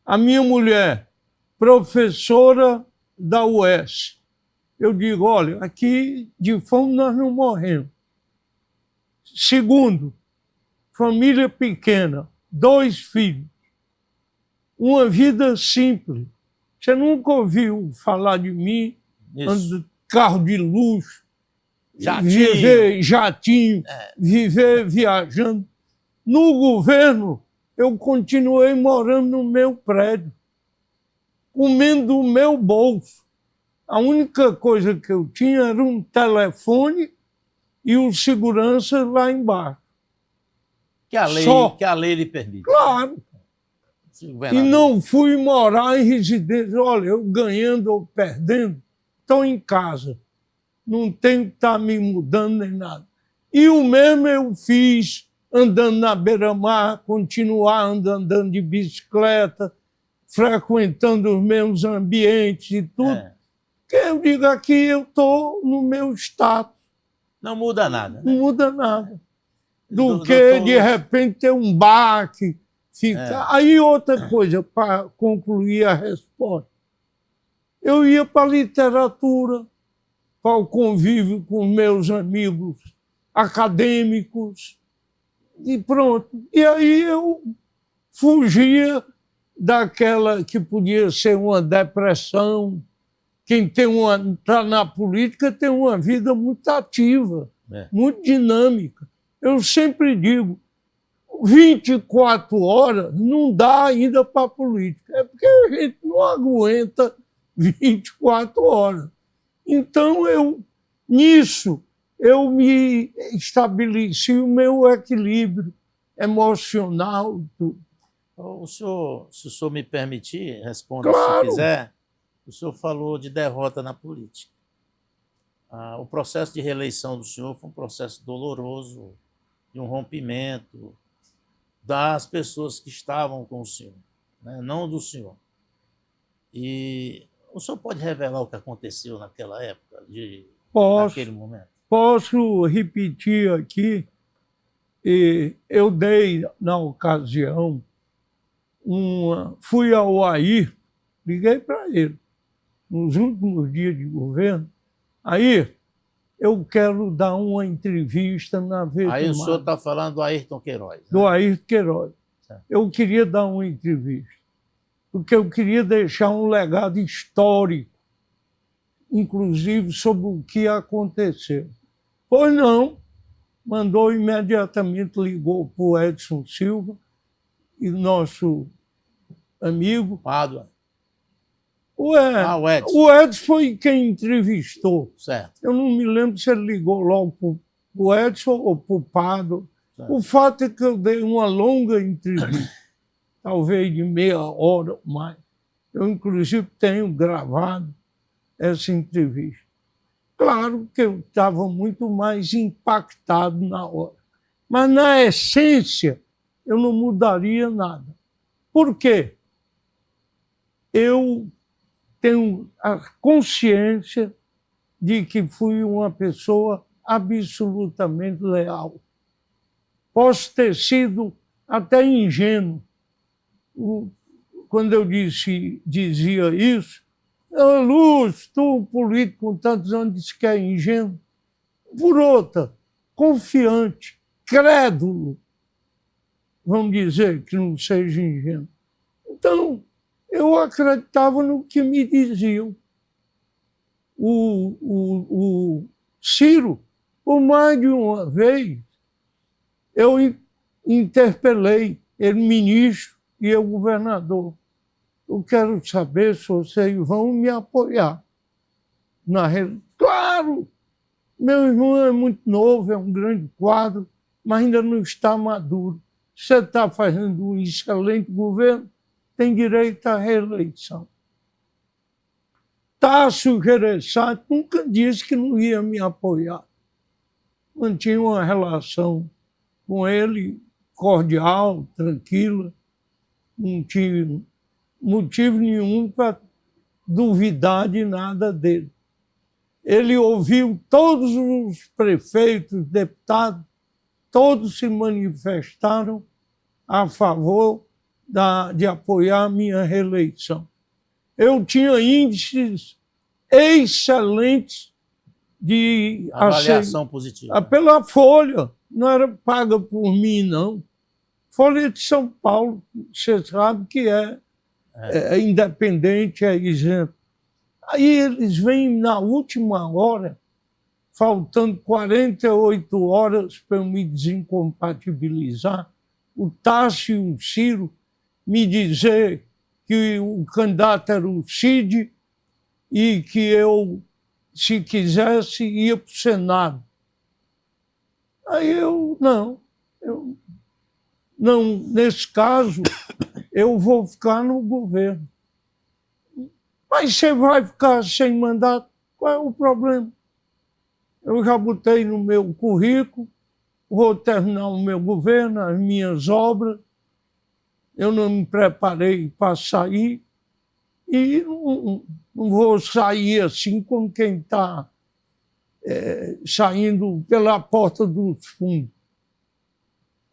A minha mulher, professora da UES. Eu digo, olha, aqui de fome nós não morremos. Segundo, família pequena, 2 filhos, uma vida simples. Você nunca ouviu falar de mim, ando carro de luxo, viver jatinho, viver viajando. No governo, eu continuei morando no meu prédio, comendo do meu bolso. A única coisa que eu tinha era um telefone e o segurança lá embaixo. Que a lei lhe permite. Claro. E não fui morar em residência. Olha, eu ganhando ou perdendo, estou em casa. Não tenho que estar me mudando nem nada. E o mesmo eu fiz andando na beira-mar, continuar andando de bicicleta, frequentando os mesmos ambientes e tudo. Porque eu digo aqui, eu estou no meu status. Não muda nada. Né? Não muda nada. Do que, de repente, ter um baque, ficar... Aí outra coisa, para concluir a resposta. Eu ia para a literatura, para o convívio com meus amigos acadêmicos, e pronto. E aí eu fugia daquela que podia ser uma depressão. Quem está na política tem uma vida muito ativa, muito dinâmica. Eu sempre digo, 24 horas não dá ainda para a política. É porque a gente não aguenta 24 horas. Então, nisso, eu me estabeleci o meu equilíbrio emocional. Tudo. Se o senhor me permitir, responda claro. Se quiser. O senhor falou de derrota na política. O processo de reeleição do senhor foi um processo doloroso, de um rompimento das pessoas que estavam com o senhor, né? Não do senhor. E o senhor pode revelar o que aconteceu naquela época, naquele momento? Posso repetir aqui. Eu dei, na ocasião, fui ao Air, liguei para ele, nos últimos dias de governo. Aí, eu quero dar uma entrevista na Verde. Aí o senhor está falando do Ayrton Queiroz. Né? Do Ayrton Queiroz. Certo. Eu queria dar uma entrevista, porque eu queria deixar um legado histórico, inclusive sobre o que aconteceu. Pois não, mandou imediatamente, ligou para o Edson Silva, e nosso amigo. Pádua. O Edson foi quem entrevistou. Certo. Eu não me lembro se ele ligou logo para o Edson ou para o Pádua. O fato é que eu dei uma longa entrevista, talvez de meia hora ou mais. Eu, inclusive, tenho gravado essa entrevista. Claro que eu estava muito mais impactado na hora. Mas, na essência, eu não mudaria nada. Por quê? Eu tenho a consciência de que fui uma pessoa absolutamente leal. Posso ter sido até ingênuo. Quando eu dizia isso, Luz, tu, político com tantos anos, disse que é ingênuo. Por outra, confiante, crédulo, vamos dizer que não seja ingênuo. Então, eu acreditava no que me diziam. O Ciro, por mais de uma vez, eu interpelei ele, ministro, e eu, governador. Eu quero saber se vocês vão me apoiar. Claro! Meu irmão é muito novo, é um grande quadro, mas ainda não está maduro. Você está fazendo um excelente governo, tem direito à reeleição. Tássio Gereissati nunca disse que não ia me apoiar. Mantinha uma relação com ele cordial, tranquila, não tinha motivo nenhum para duvidar de nada dele. Ele ouviu todos os prefeitos, deputados, todos se manifestaram a favor de apoiar a minha reeleição. Eu tinha índices excelentes de avaliação positiva. Pela Folha, não era paga por mim, não. Folha de São Paulo, você sabe que é independente, é isento. Aí eles vêm na última hora, faltando 48 horas para eu me desincompatibilizar, o Tássio e o Ciro me dizer que o candidato era o Cid e que eu, se quisesse, ia para o Senado. Aí eu, não, nesse caso, eu vou ficar no governo. Mas você vai ficar sem mandato? Qual é o problema? Eu já botei no meu currículo, vou terminar o meu governo, as minhas obras, eu não me preparei para sair e não vou sair assim como quem está saindo pela porta dos fundos.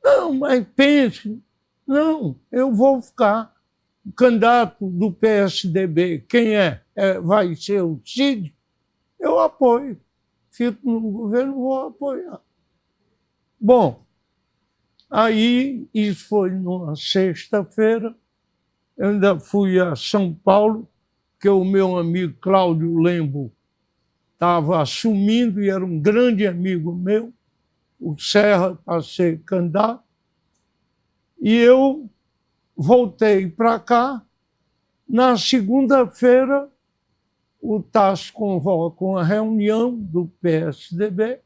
Não, mas pense, não, eu vou ficar. O candidato do PSDB, quem é? Vai ser o Cid? Eu apoio. Fico no governo, vou apoiar. Bom, aí, isso foi numa sexta-feira, eu ainda fui a São Paulo, que o meu amigo Cláudio Lembo estava assumindo, e era um grande amigo meu, o Serra, para ser candidato, e eu voltei para cá. Na segunda-feira, o Tássio convoca uma reunião do PSDB,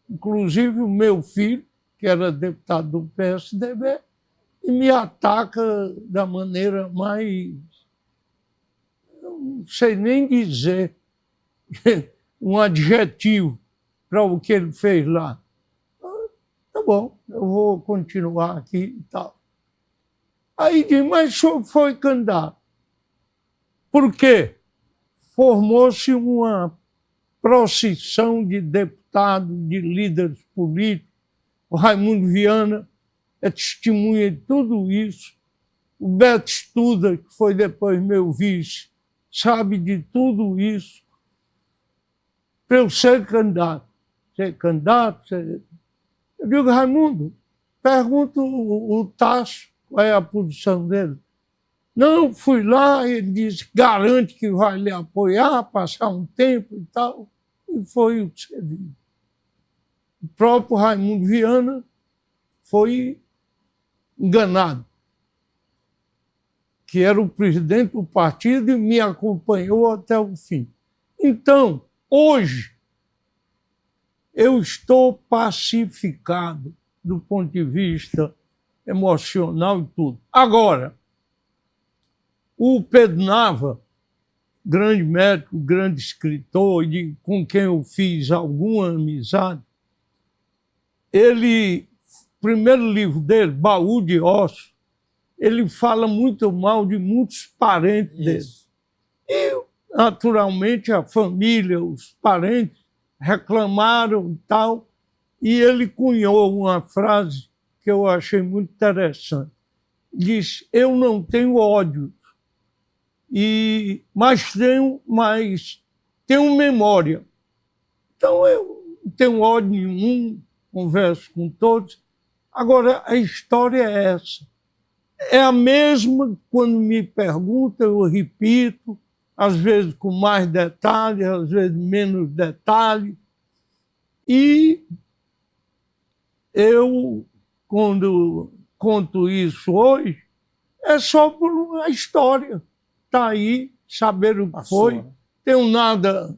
inclusive o meu filho, que era deputado do PSDB, e me ataca da maneira mais... Eu não sei nem dizer um adjetivo para o que ele fez lá. Tá bom, eu vou continuar aqui e tal. Aí diz, mas o senhor foi candidato. Por quê? Formou-se uma procissão de deputados, de líderes políticos. O Raimundo Viana é testemunha de tudo isso. O Beto Estuda, que foi depois meu vice, sabe de tudo isso. Para eu ser candidato. Eu digo, Raimundo, pergunta o Tássio qual é a posição dele. Não, fui lá, ele disse, garante que vai lhe apoiar, passar um tempo e tal. E foi o que você viu. O próprio Raimundo Viana foi enganado, que era o presidente do partido e me acompanhou até o fim. Então, hoje, eu estou pacificado do ponto de vista emocional e tudo. Agora, o Pedro Nava grande médico, grande escritor, com quem eu fiz alguma amizade, ele, o primeiro livro dele, Baú de Ossos, ele fala muito mal de muitos parentes dele. Isso. E, naturalmente, a família, os parentes reclamaram e tal, e ele cunhou uma frase que eu achei muito interessante. Diz: eu não tenho ódio, mas tenho memória. Então eu não tenho ódio nenhum, converso com todos. Agora, a história é essa. É a mesma, quando me perguntam, eu repito, às vezes com mais detalhes, às vezes menos detalhes. E eu, quando conto isso hoje, é só por uma história. Está aí, saber o que Passou, foi. né? Tenho nada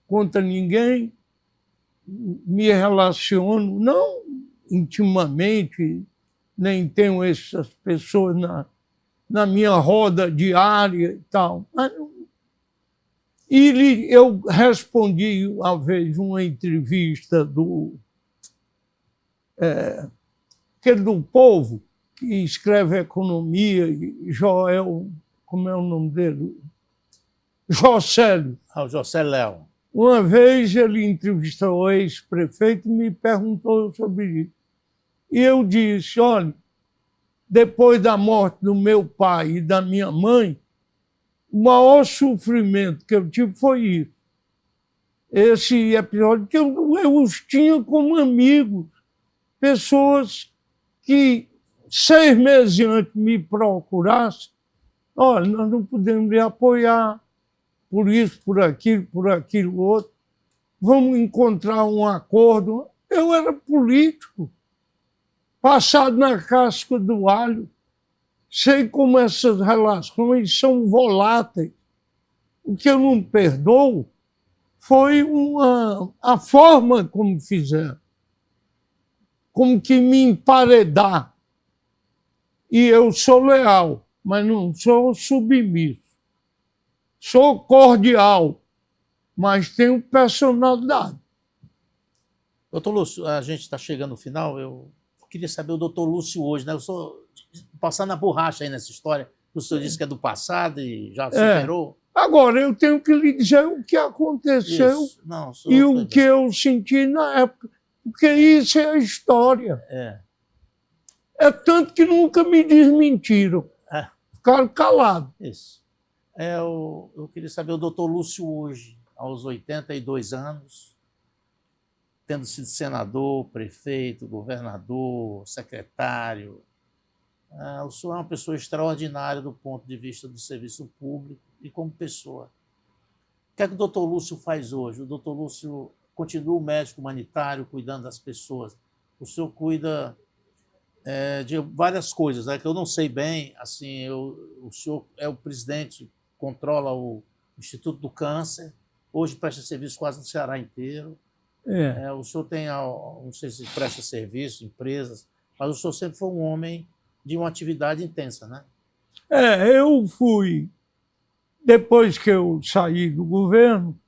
contra ninguém, me relaciono, não intimamente, nem tenho essas pessoas na minha roda diária e tal. E eu respondi uma vez uma entrevista aquele do Povo, que escreve economia, Joel, como é o nome dele? Jocélio. Ah, o José Léo. Uma vez ele entrevistou o ex-prefeito e me perguntou sobre isso. E eu disse: olha, depois da morte do meu pai e da minha mãe, o maior sofrimento que eu tive foi isso. Esse episódio que eu os tinha como amigos, pessoas que 6 meses antes me procurassem: olha, nós não podemos lhe apoiar por isso, por aquilo outro, vamos encontrar um acordo. Eu era político, passado na casca do alho, sei como essas relações são voláteis. O que eu não perdoo foi a forma como fizeram, como que me emparedar. E eu sou leal, mas não sou submisso. Sou cordial, mas tenho personalidade. Doutor Lúcio, a gente está chegando no final. Eu queria saber o doutor Lúcio hoje, né? Eu sou passar na borracha aí nessa história. O senhor disse que é do passado e já superou. Agora, eu tenho que lhe dizer o que aconteceu. Isso. Não, E o que eu senti na época. Porque isso é a história. É tanto que nunca me desmentiram. Ficaram calados. Isso. Eu queria saber o doutor Lúcio hoje, aos 82 anos, tendo sido senador, prefeito, governador, secretário. O senhor é uma pessoa extraordinária do ponto de vista do serviço público e como pessoa. O que é que o doutor Lúcio faz hoje? O doutor Lúcio continua o médico humanitário, cuidando das pessoas. O senhor cuida de várias coisas, que eu não sei bem. Assim, o senhor é o presidente, controla o Instituto do Câncer, hoje presta serviço quase no Ceará inteiro. O senhor tem, não sei se presta serviço, empresas, mas o senhor sempre foi um homem de uma atividade intensa, né? Eu fui, depois que eu saí do governo,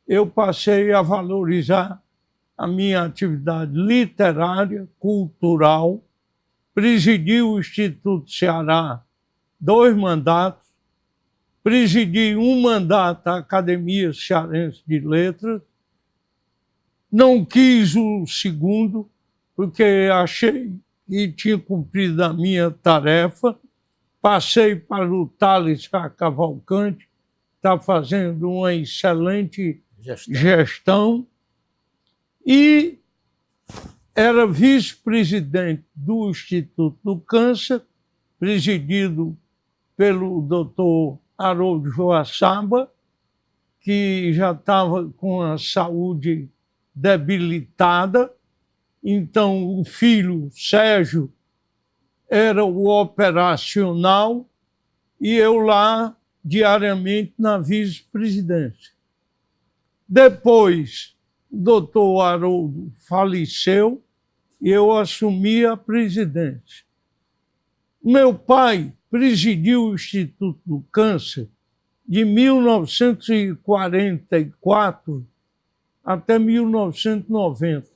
eu passei a valorizar a minha atividade literária, cultural, presidi o Instituto Ceará 2 mandatos, presidi um mandato à Academia Cearense de Letras, não quis o segundo, porque achei que tinha cumprido a minha tarefa, passei para o Thales Cavalcante, está fazendo uma excelente gestão, e era vice-presidente do Instituto do Câncer, presidido pelo doutor Haroldo Joaçaba, que já estava com a saúde debilitada. Então, o filho, Sérgio, era o operacional e eu lá diariamente na vice-presidência. Depois, o doutor Haroldo faleceu e eu assumi a presidência. Meu pai presidiu o Instituto do Câncer de 1944 até 1990,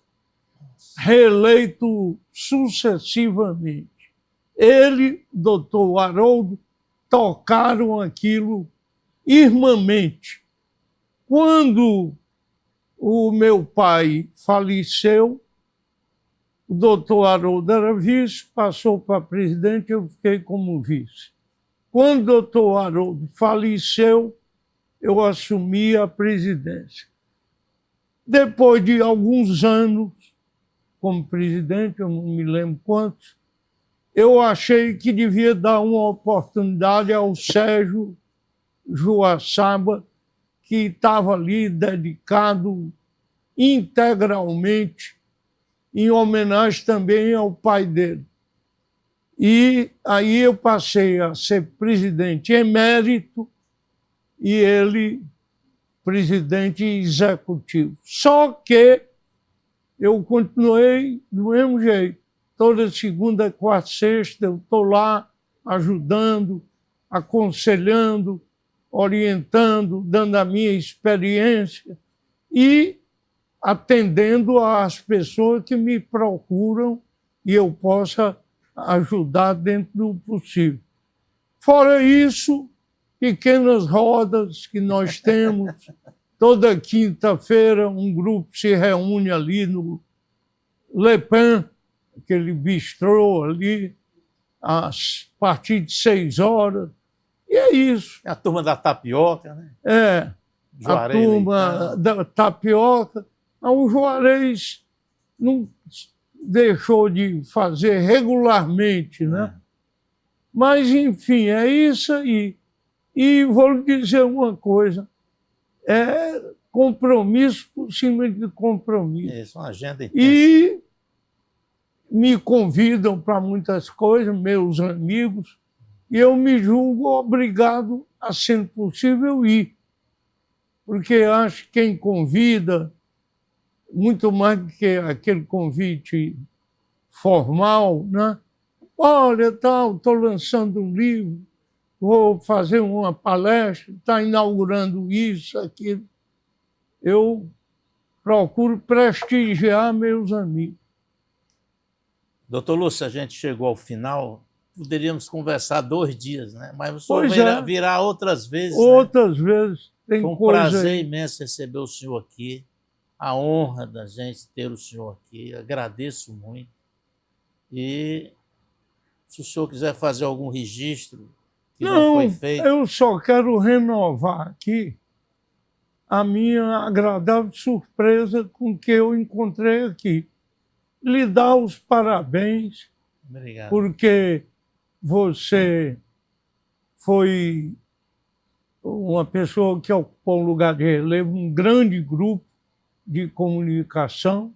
reeleito sucessivamente. Ele, doutor Haroldo, tocaram aquilo irmãmente. Quando o meu pai faleceu, o doutor Haroldo era vice, passou para presidente, eu fiquei como vice. Quando o doutor Haroldo faleceu, eu assumi a presidência. Depois de alguns anos como presidente, eu não me lembro quantos, eu achei que devia dar uma oportunidade ao Sérgio Joaçaba, que estava ali dedicado integralmente, em homenagem também ao pai dele. E aí eu passei a ser presidente emérito e ele presidente executivo. Só que eu continuei do mesmo jeito. Toda segunda, quarta, sexta, eu estou lá ajudando, aconselhando, orientando, dando a minha experiência e atendendo às pessoas que me procuram e eu possa ajudar dentro do possível. Fora isso, pequenas rodas que nós temos. Toda quinta-feira um grupo se reúne ali no Le Pen, aquele bistrô ali, a partir de 6 horas. E é isso. É a turma da tapioca, né? É, Juarez a turma Leitão. da tapioca. O Juarez não deixou de fazer regularmente, né? Mas, enfim, é isso aí. E vou lhe dizer uma coisa, é compromisso por cima de compromisso. Isso, uma agenda intensa. E me convidam para muitas coisas, meus amigos, e eu me julgo obrigado, a sendo possível, ir. Porque acho que quem convida, muito mais do que aquele convite formal, né? Olha, tal, estou lançando um livro, vou fazer uma palestra, está inaugurando isso, aquilo. Eu procuro prestigiar meus amigos. Doutor Lúcio, a gente chegou ao final, poderíamos conversar 2 dias, né? Mas o senhor Pois virá outras vezes, né? Outras vezes tem Foi um coisa prazer aí. imenso receber o senhor aqui, a honra da gente ter o senhor aqui, agradeço muito. E se o senhor quiser fazer algum registro que não foi feito... Eu só quero renovar aqui a minha agradável surpresa com que eu encontrei aqui. Lhe dar os parabéns, Obrigado. porque você foi uma pessoa que ocupou um lugar de relevo, um grande grupo de comunicação,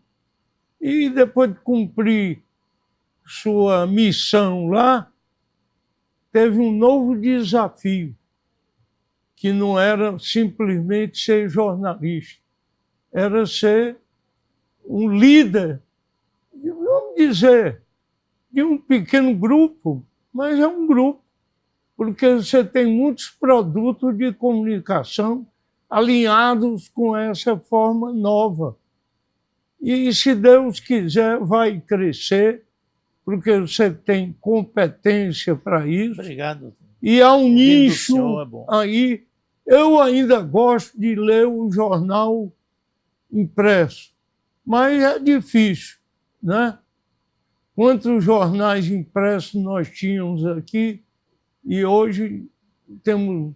e depois de cumprir sua missão lá, teve um novo desafio, que não era simplesmente ser jornalista, era ser um líder, vamos dizer, de um pequeno grupo, mas é um grupo, porque você tem muitos produtos de comunicação alinhados com essa forma nova. E, se Deus quiser, vai crescer, porque você tem competência para isso. Obrigado. E há um nicho senhor é bom. aí. Eu ainda gosto de ler o jornal impresso, mas é difícil, né? Quantos jornais impressos nós tínhamos aqui e hoje temos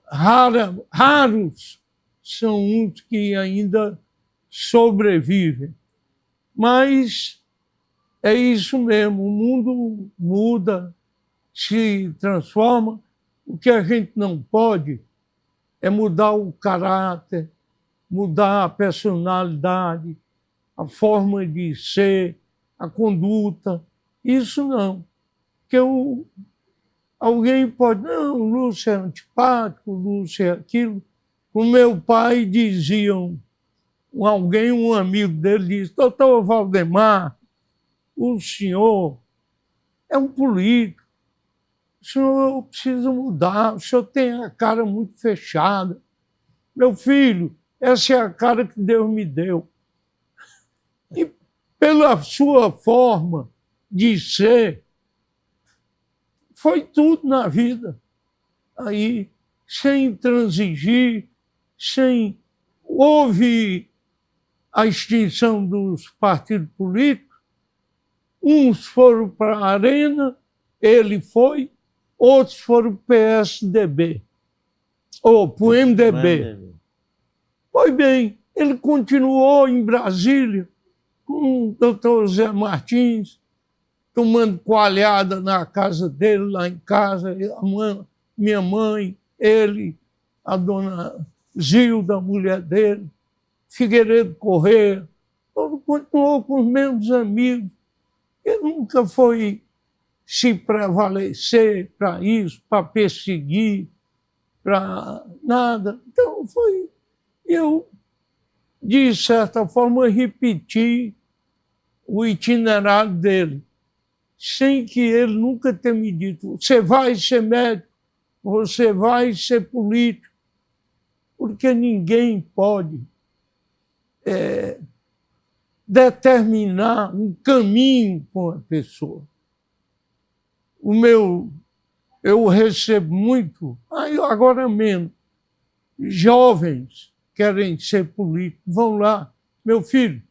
raros são uns que ainda sobrevivem. Mas é isso mesmo, o mundo muda, se transforma. O que a gente não pode é mudar o caráter, mudar a personalidade, a forma de ser, a conduta. Isso não. Porque alguém pode, não, o Lúcio é antipático, o Lúcio é aquilo. O meu pai diziam, um amigo dele disse, doutor Valdemar, o senhor é um político, senhor precisa mudar, o senhor tem a cara muito fechada. Meu filho, essa é a cara que Deus me deu. E pela sua forma de ser, foi tudo na vida. Aí, sem transigir, sem... Houve a extinção dos partidos políticos, uns foram para a Arena, ele foi, outros foram para o PSDB, ou para o MDB. Pois bem, ele continuou em Brasília com o doutor Zé Martins, tomando coalhada na casa dele, lá em casa, minha mãe, ele, a dona Zilda, a mulher dele, Figueiredo Corrêa, todo continuou com os mesmos amigos. Ele nunca foi se prevalecer para isso, para perseguir, para nada. Então, eu, de certa forma, repeti o itinerário dele, sem que ele nunca tenha me dito: você vai ser médico, você vai ser político, porque ninguém pode determinar um caminho com a pessoa. Eu recebo muito, agora mesmo, jovens querem ser políticos, vão lá. Meu filho,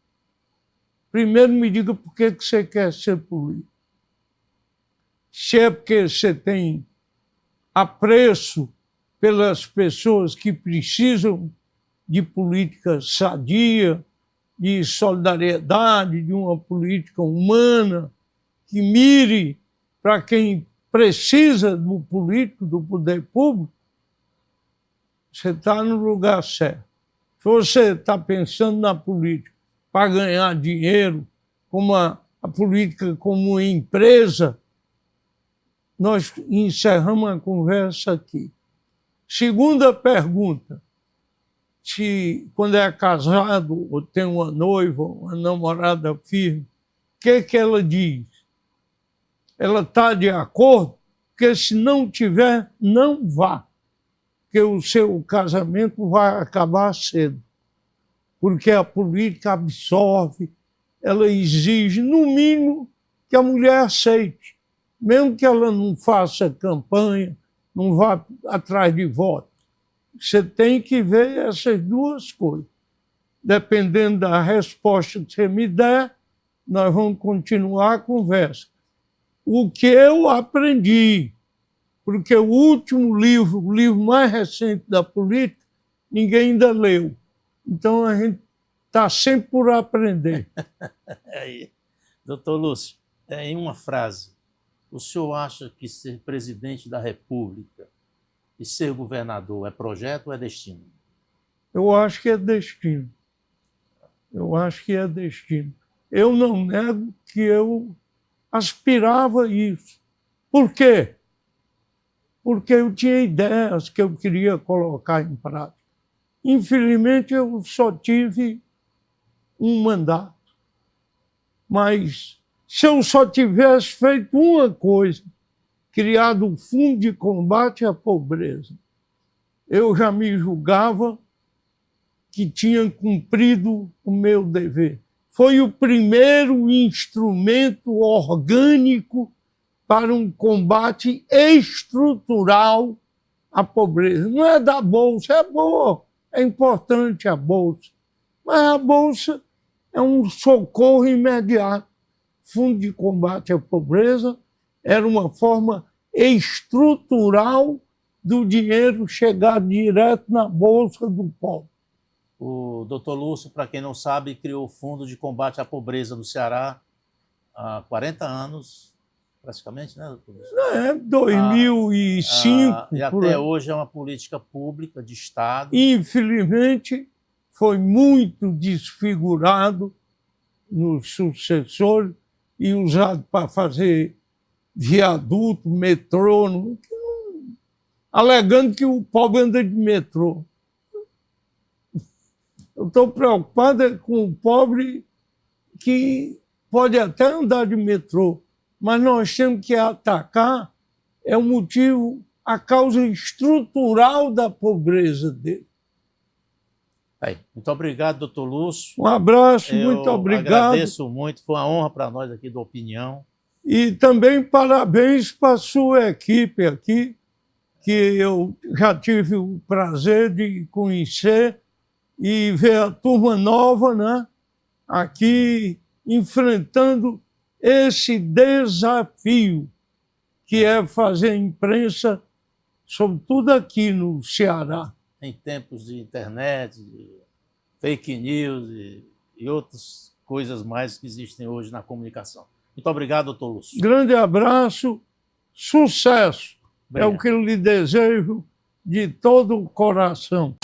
primeiro me diga por que você quer ser político. Se é porque você tem apreço pelas pessoas que precisam de política sadia, de solidariedade, de uma política humana, que mire para quem precisa do político, do poder público, você está no lugar certo. Se você está pensando na política para ganhar dinheiro, como a política como empresa, nós encerramos a conversa aqui. Segunda pergunta: se quando é casado ou tem uma noiva, uma namorada firme, o que ela diz? Ela está de acordo? Porque se não tiver, não vá. Porque o seu casamento vai acabar cedo. Porque a política absorve, ela exige, no mínimo, que a mulher aceite. Mesmo que ela não faça campanha, não vá atrás de voto. Você tem que ver essas duas coisas. Dependendo da resposta que você me der, nós vamos continuar a conversa. O que eu aprendi, porque o último livro, o livro mais recente da política, ninguém ainda leu. Então a gente está sempre por aprender. Doutor Lúcio, em uma frase, o senhor acha que ser presidente da República e ser governador é projeto ou é destino? Eu acho que é destino. Eu acho que é destino. Eu não nego que eu aspirava a isso. Por quê? Porque eu tinha ideias que eu queria colocar em prática. Infelizmente, eu só tive um mandato. Mas se eu só tivesse feito uma coisa, criado o Fundo de Combate à Pobreza, eu já me julgava que tinha cumprido o meu dever. Foi o primeiro instrumento orgânico para um combate estrutural à pobreza. Não é da Bolsa, é boa, é importante a Bolsa, mas a Bolsa é um socorro imediato. Fundo de Combate à Pobreza era uma forma estrutural do dinheiro chegar direto na bolsa do pobre. O doutor Lúcio, para quem não sabe, criou o Fundo de Combate à Pobreza no Ceará há 40 anos, praticamente, né, doutor Lúcio? 2005. E até hoje é uma política pública de Estado. Infelizmente, foi muito desfigurado nos sucessores e usado para fazer viaduto, metrô, alegando que o pobre anda de metrô. Eu estou preocupado com o pobre que pode até andar de metrô, mas nós temos que atacar é o motivo, a causa estrutural da pobreza dele. Aí, muito obrigado, doutor Lúcio. Um abraço, Eu muito obrigado. agradeço muito, foi uma honra para nós aqui do Opinião. E também parabéns para a sua equipe aqui, que eu já tive o prazer de conhecer e ver a turma nova, né, aqui enfrentando esse desafio que é fazer imprensa, sobretudo aqui no Ceará. Em tempos de internet, de fake news e outras coisas mais que existem hoje na comunicação. Muito obrigado, doutor Lúcio. Grande abraço, sucesso. Obrigado. É o que eu lhe desejo de todo o coração.